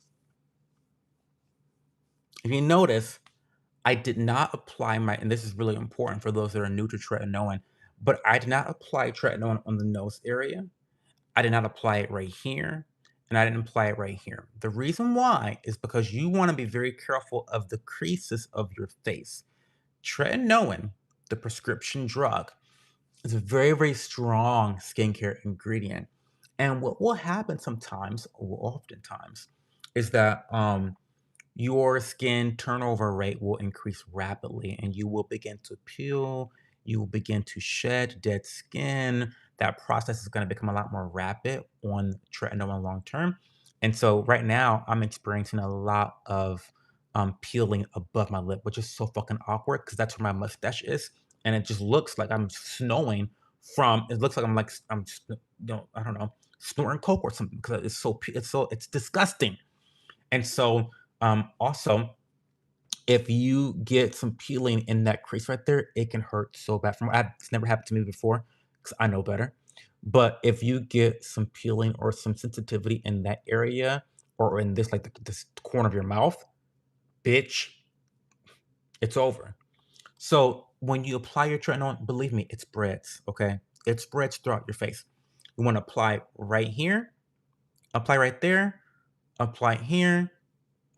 I did not apply my, and this is really important for those that are new to tretinoin, but I did not apply tretinoin on the nose area. I did not apply it right here, and I didn't apply it right here. The reason why is because you want to be very careful of the creases of your face. Tretinoin, the prescription drug, is a very, very strong skincare ingredient. And what will happen sometimes, or oftentimes, is that your skin turnover rate will increase rapidly and you will begin to peel, you will begin to shed dead skin. That process is going to become a lot more rapid on tretinoin long term. And so right now I'm experiencing a lot of peeling above my lip, which is so fucking awkward because that's where my mustache is. And it just looks like I'm snowing from, it looks like I don't know, snorting coke or something because it's disgusting. And so, also, if you get some peeling in that crease right there, it can hurt so bad. It's never happened to me before because I know better. But if you get some peeling or some sensitivity in that area or in this, like this corner of your mouth, bitch, it's over. So when you apply your tretinoin, believe me, it spreads. Okay, it spreads throughout your face. You want to apply right here, apply right there, apply here,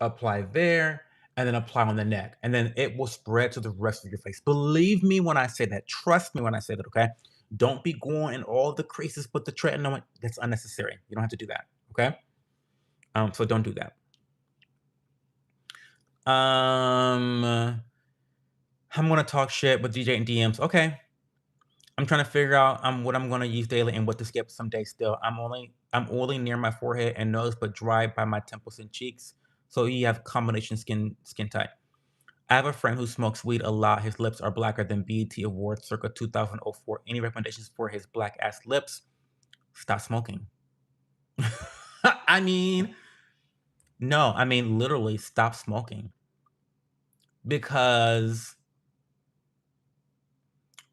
apply there, and then apply on the neck. And then it will spread to the rest of your face. Believe me when I say that. Trust me when I say that, okay? Don't be going in all the creases with the tretinoin. That's unnecessary. You don't have to do that, okay? So don't do that. I'm gonna talk shit with DJ and DMs. Okay. I'm trying to figure out what I'm gonna use daily and what to skip some days still. I'm oily near my forehead and nose, but dry by my temples and cheeks. So you have combination skin type. I have a friend who smokes weed a lot. His lips are blacker than BET Awards circa 2004. Any recommendations for his black ass lips? Stop smoking. I mean, no, I mean literally stop smoking. Because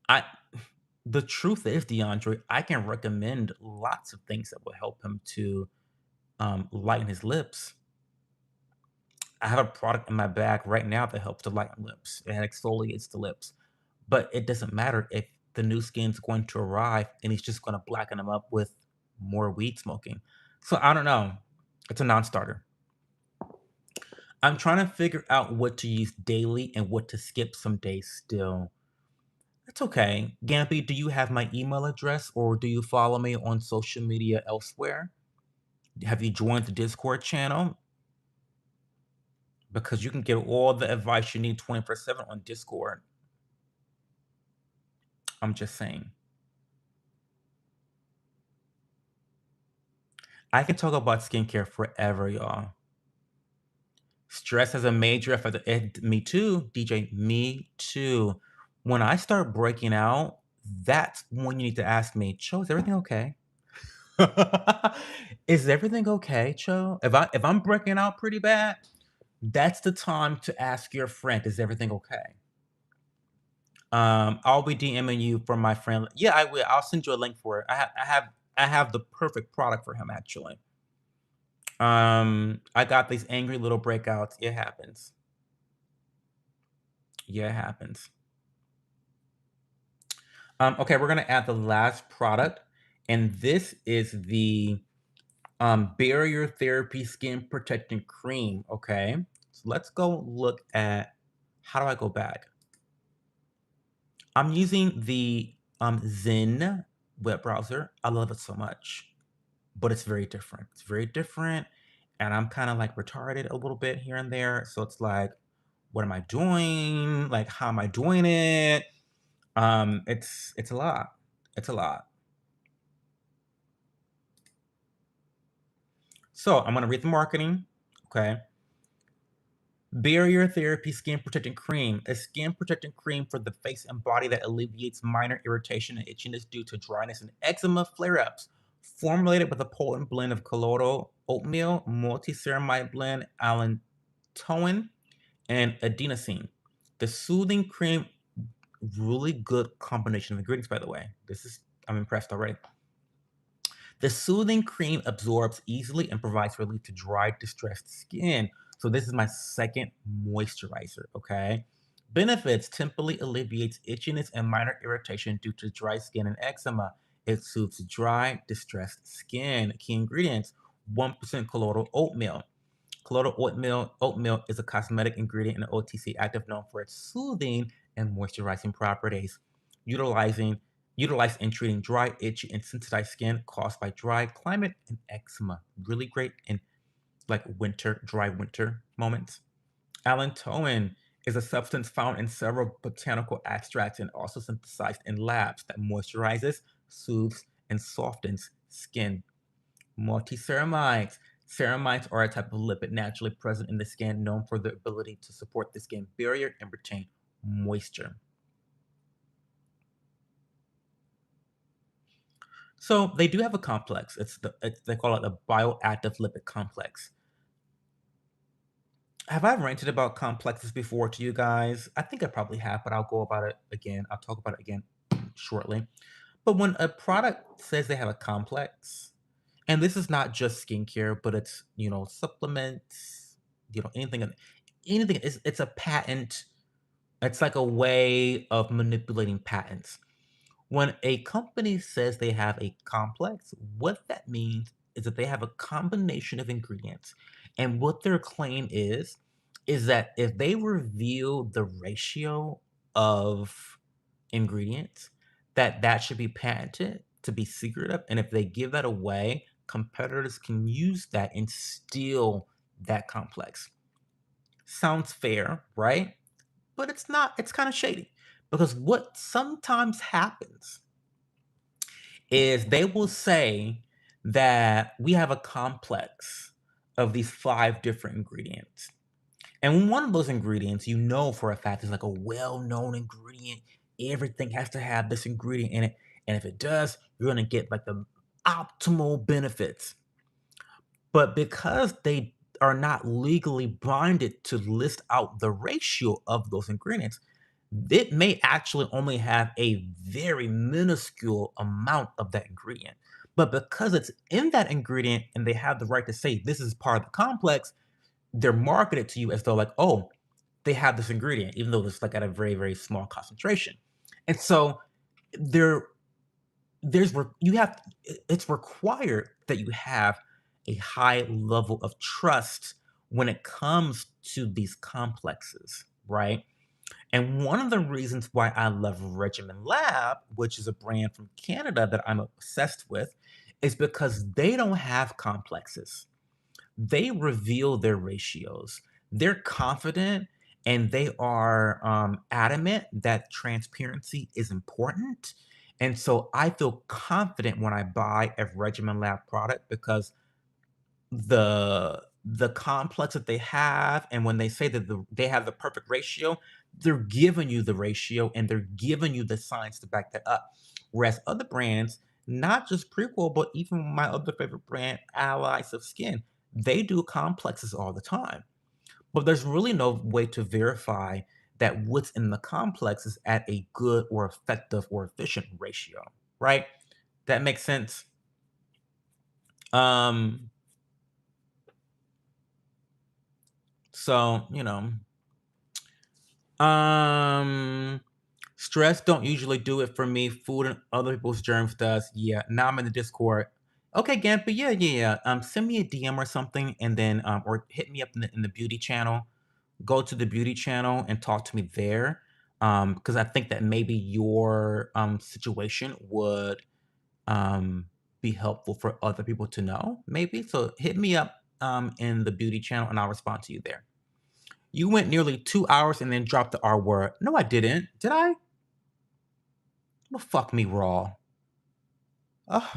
I the truth is, DeAndre, I can recommend lots of things that will help him to lighten his lips. I have a product in my bag right now that helps to lighten lips. It exfoliates the lips. But it doesn't matter if the new skin's going to arrive and he's just gonna blacken them up with more weed smoking. So I don't know. It's a non-starter. I'm trying to figure out what to use daily and what to skip some days still. That's okay. Gampy, do you have my email address or do you follow me on social media elsewhere? Have you joined the Discord channel? Because you can get all the advice you need 24/7 on Discord. I'm just saying. I can talk about skincare forever, y'all. Stress has a major effect. Me too, DJ. Me too. When I start breaking out, that's when you need to ask me, Cho, is everything okay? Is everything okay, Cho? If I'm breaking out pretty bad, that's the time to ask your friend, is everything okay? I'll be DMing you for my friend. Yeah, I will. I'll send you a link for it. I have the perfect product for him actually. I got these angry little breakouts. It happens. Yeah, it happens. Okay, we're gonna add the last product, and this is the Barrier therapy skin protecting cream. Okay. So let's go look at how do I go back? I'm using the Zen web browser. I love it so much, but it's very different. It's very different. And I'm kind of like retarded a little bit here and there. So it's like, what am I doing? Like, how am I doing it? It's a lot. It's a lot. So I'm gonna read the marketing. Okay. Barrier Therapy Skin Protecting Cream, a skin protecting cream for the face and body that alleviates minor irritation and itchiness due to dryness and eczema flare-ups. Formulated with a potent blend of colloidal oatmeal, multi-ceramide blend, allantoin, and adenosine. The soothing cream, really good combination of ingredients, by the way. I'm impressed already. The soothing cream absorbs easily and provides relief to dry, distressed skin. So this is my second moisturizer, okay? Benefits: temporarily alleviates itchiness and minor irritation due to dry skin and eczema. It soothes dry, distressed skin. Key ingredients: 1% colloidal oatmeal. Colloidal oatmeal is a cosmetic ingredient in the OTC active known for its soothing and moisturizing properties. Utilizing Utilized in treating dry, itchy, and sensitized skin caused by dry climate and eczema. Really great in like dry winter moments. Allantoin is a substance found in several botanical extracts and also synthesized in labs that moisturizes, soothes, and softens skin. Multiceramides. Ceramides are a type of lipid naturally present in the skin known for their ability to support the skin barrier and retain moisture. So they do have a complex. They call it a bioactive lipid complex. Have I ranted about complexes before to you guys? I think I probably have, but I'll go about it again. I'll talk about it again shortly. But when a product says they have a complex, and this is not just skincare, but it's supplements, anything. It's a patent. It's like a way of manipulating patents. When a company says they have a complex, what that means is that they have a combination of ingredients. And what their claim is that if they reveal the ratio of ingredients, that should be patented to be secretive. And if they give that away, competitors can use that and steal that complex. Sounds fair, right? But it's not, it's kind of shady. Because what sometimes happens is they will say that we have a complex of these 5 different ingredients. And one of those ingredients, you know for a fact, is like a well-known ingredient. Everything has to have this ingredient in it. And if it does, you're gonna get like the optimal benefits. But because they are not legally binded to list out the ratio of those ingredients, it may actually only have a very minuscule amount of that ingredient. But because it's in that ingredient and they have the right to say this is part of the complex, they're marketed to you as though like, oh, they have this ingredient, even though it's like at a very, very small concentration. And so there there's re- you have it's required that you have a high level of trust when it comes to these complexes, right? And one of the reasons why I love Regimen Lab, which is a brand from Canada that I'm obsessed with, is because they don't have complexes. They reveal their ratios. They're confident and they are adamant that transparency is important. And so I feel confident when I buy a Regimen Lab product because the complex that they have, and when they say that they have the perfect ratio, they're giving you the ratio and they're giving you the science to back that up. Whereas other brands, not just Prequel, but even my other favorite brand, Allies of Skin, they do complexes all the time. But there's really no way to verify that what's in the complex is at a good or effective or efficient ratio, right? That makes sense. Um, so, Um, stress don't usually do it for me. Food and other people's germs does. Yeah. Now I'm in the Discord. Okay, Gambit, yeah, yeah, yeah. Send me a DM or something, and then or hit me up in the beauty channel. Go to the beauty channel and talk to me there. Because I think that maybe your situation would um be helpful for other people to know, maybe. So hit me up in the beauty channel, and I'll respond to you there. You went nearly 2 hours and then dropped the R word. No, I didn't. Did I? Well, fuck me raw. Oh,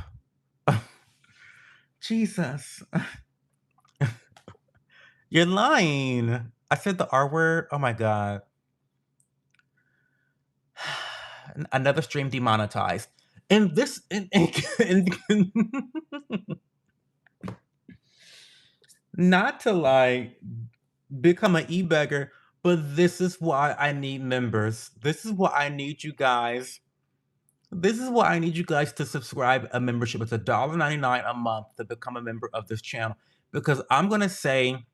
Jesus. You're lying. I said the R word. Oh my God. Another stream demonetized. And this, and not to like become an e-beggar, but this is why I need members. This is why I need you guys. This is why I need you guys to subscribe a membership. It's $1.99 a month to become a member of this channel. Because I'm gonna say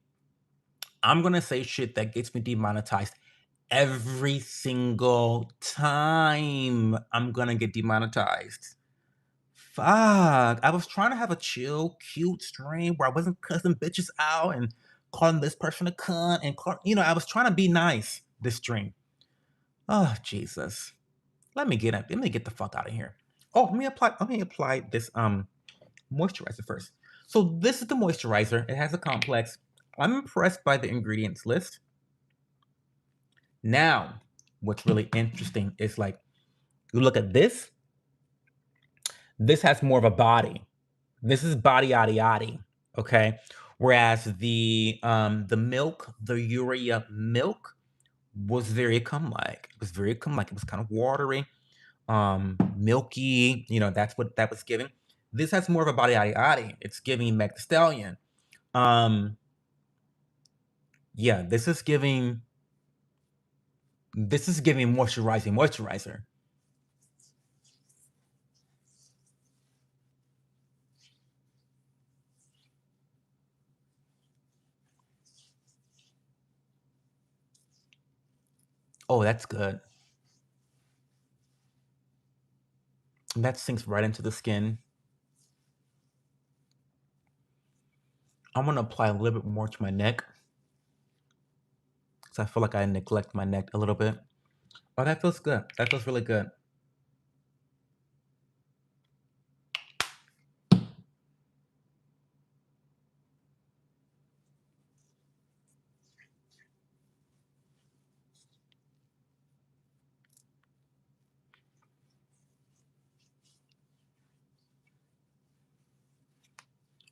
shit that gets me demonetized every single time I'm gonna get demonetized. Fuck. I was trying to have a chill, cute stream where I wasn't cussing bitches out and calling this person a cunt and I was trying to be nice this stream. Oh Jesus. Let me get the fuck out of here. Oh, let me apply this moisturizer first. So this is the moisturizer. It has a complex. I'm impressed by the ingredients list. Now, what's really interesting is like you look at this. This has more of a body. This is body yaddy yaddy. Okay. Whereas the milk, the urea milk was very cum like. It was very cum like. It was kind of watery, milky. That's what that was giving. This has more of a body yaddy yaddy. It's giving Meg the Stallion. Um, yeah, this is giving moisturizer. Oh, that's good. That sinks right into the skin. I'm gonna apply a little bit more to my neck because I feel like I neglect my neck a little bit. Oh, that feels good. That feels really good.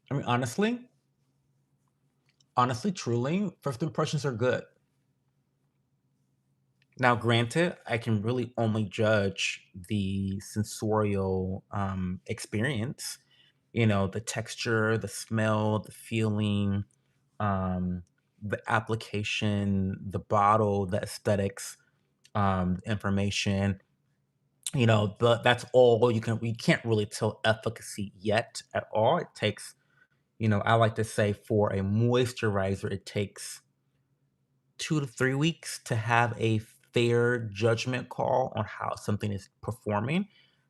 I mean, honestly, truly, first impressions are good. Now, granted, I can really only judge the sensorial experience, the texture, the smell, the feeling, um, the application, the bottle, the aesthetics, the information. That's all we can't really tell efficacy yet at all. It takes, I like to say for a moisturizer, it takes 2 to 3 weeks to have a fair judgment call on how something is performing.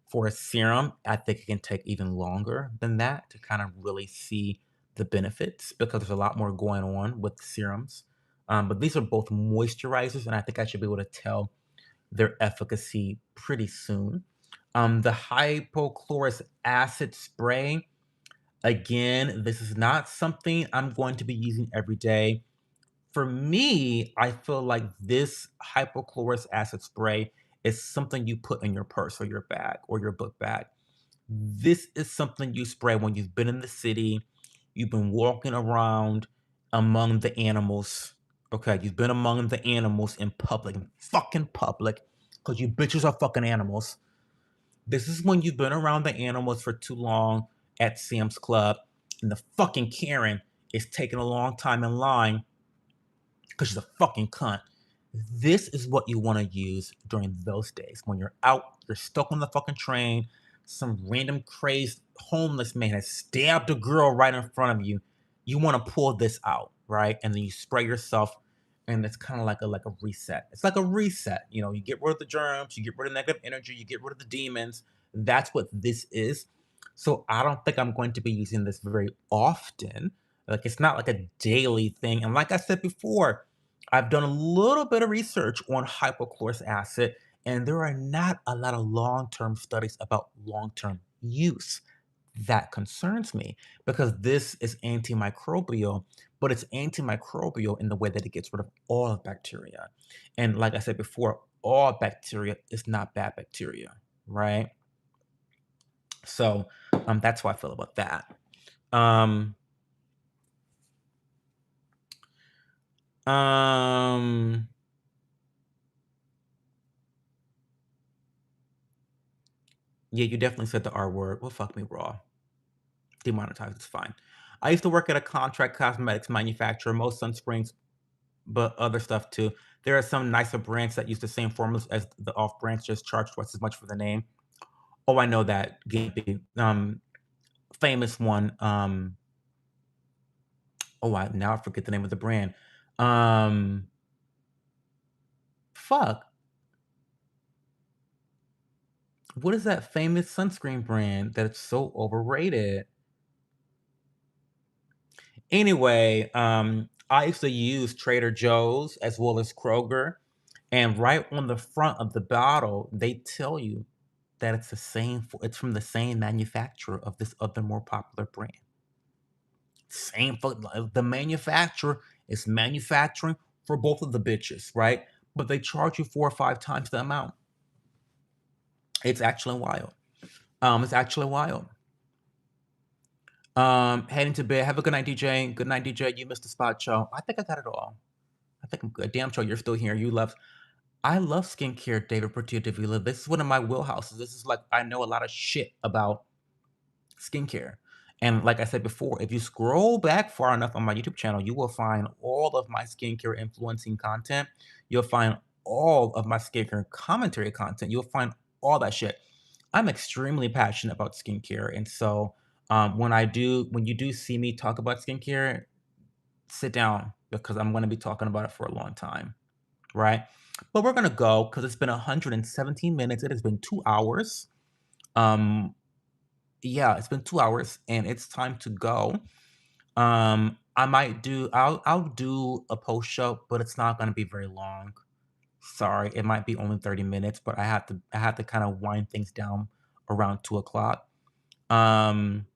For a serum, I think it can take even longer than that to kind of really see the benefits because there's a lot more going on with serums. But these are both moisturizers, and I think I should be able to tell their efficacy pretty soon. The hypochlorous acid spray, again, this is not something I'm going to be using every day. For me, I feel like this hypochlorous acid spray is something you put in your purse or your bag or your book bag. This is something you spray when you've been in the city, you've been walking around among the animals. Okay, you've been among the animals in public, fucking public, because you bitches are fucking animals. This is when you've been around the animals for too long at Sam's Club, and the fucking Karen is taking a long time in line because she's a fucking cunt. This is what you want to use during those days when you're out, you're stuck on the fucking train. Some random crazed homeless man has stabbed a girl right in front of you. You want to pull this out, right? And then you spray yourself, and it's kind of like a reset. It's like a reset. You get rid of the germs, you get rid of negative energy, you get rid of the demons. That's what this is. So I don't think I'm going to be using this very often. Like it's not like a daily thing. And like I said before, I've done a little bit of research on hypochlorous acid, and there are not a lot of long-term studies about long-term use. That concerns me because this is antimicrobial, but it's antimicrobial in the way that it gets rid of all bacteria. And like I said before, all bacteria is not bad bacteria, right? So that's how I feel about that. Um, um, yeah, you definitely said the R word. Well, fuck me raw. Demonetized, it's fine. I used to work at a contract cosmetics manufacturer. Most sunscreens, but other stuff too. There are some nicer brands that use the same formulas as the off brands, just charge twice as much for the name. Oh, I know that, Gimpy. Famous one. Oh, I now I forget the name of the brand. Um, fuck. What is that famous sunscreen brand that's so overrated? Anyway, I used to use Trader Joe's as well as Kroger, and right on the front of the bottle, they tell you that it's from the same manufacturer of this other more popular brand. The manufacturer is manufacturing for both of the bitches, right? But they charge you 4 or 5 times the amount. It's actually wild. It's actually wild. Heading to bed. Have a good night, DJ. Good night, DJ. You missed the spot show. I think I got it all. I think I'm good. Damn sure you're still here. I love skincare, David Portillo de Vila. This is one of my wheelhouses. This is like I know a lot of shit about skincare. And like I said before, if you scroll back far enough on my YouTube channel, you will find all of my skincare influencing content. You'll find all of my skincare commentary content. You'll find all that shit. I'm extremely passionate about skincare. And so when you do see me talk about skincare, sit down because I'm going to be talking about it for a long time. Right. But we're going to go because it's been 117 minutes. It has been 2 hours. Um, yeah, it's been 2 hours and it's time to go. I'll do a post show, but it's not gonna be very long. Sorry, it might be only 30 minutes, but I have to kind of wind things down around 2 o'clock. Um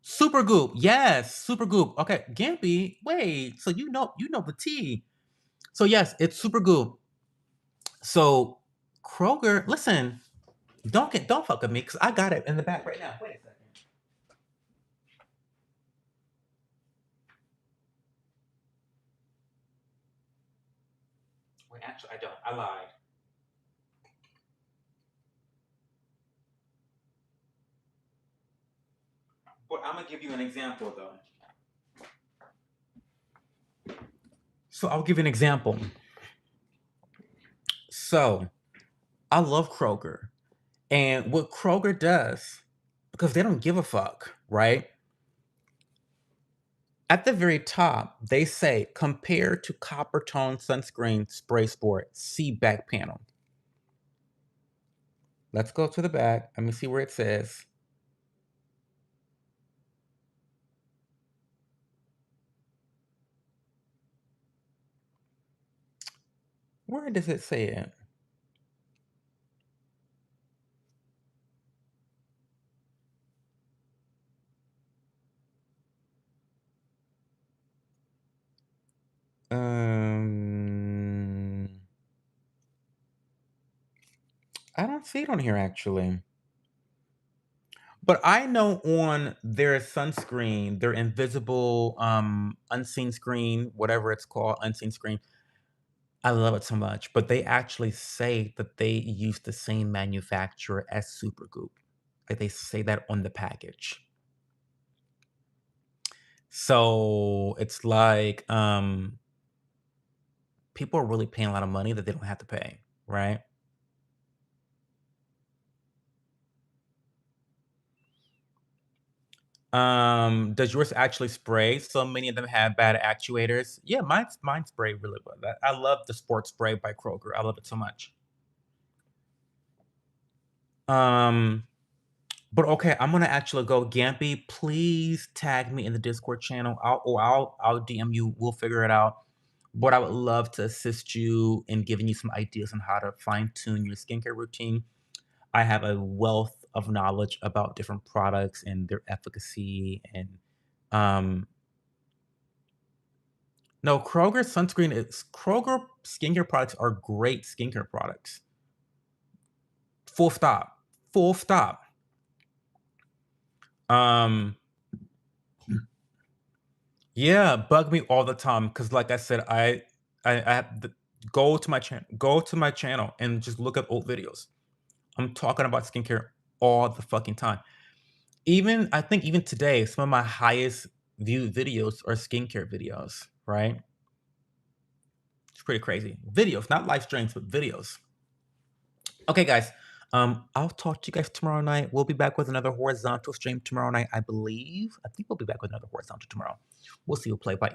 Super Goop, yes, Super Goop. Okay, Gimpy, wait, so you know the tea. So yes, it's Super Goop. So Kroger, listen, don't fuck with me because I got it in the back right now. Wait a second. Wait, actually, I don't. I lied. But I'm gonna give you an example though. So I'll give you an example. So I love Kroger. And what Kroger does, because they don't give a fuck, right? At the very top, they say compared to copper tone sunscreen spray sport, see back panel. Let's go to the back. Let me see where it says. Where does it say it? Um, I don't see it on here actually. But I know on their sunscreen, their invisible, unseen screen, whatever it's called, unseen screen, I love it so much. But they actually say that they use the same manufacturer as Supergoop. Like they say that on the package. So it's like people are really paying a lot of money that they don't have to pay, right? Does yours actually spray? So many of them have bad actuators. Yeah, mine spray really well. I love the sports spray by Kroger. I love it so much. Um, But okay, I'm gonna actually go. Gampy, please tag me in the Discord channel. I'll DM you. We'll figure it out. But I would love to assist you in giving you some ideas on how to fine tune your skincare routine. I have a wealth of knowledge about different products and their efficacy. And um, no, Kroger skincare products are great skincare products. Full stop. Full stop. Um, Yeah, bug me all the time because, like I said, I have the go to my channel and just look at old videos. I'm talking about skincare all the fucking time. Even I think even today, some of my highest viewed videos are skincare videos, right? It's pretty crazy. Videos, not live streams, but videos. Okay, guys. I'll talk to you guys tomorrow night. We'll be back with another horizontal stream tomorrow night, I believe. I think we'll be back with another horizontal tomorrow. We'll see. We'll play by ear.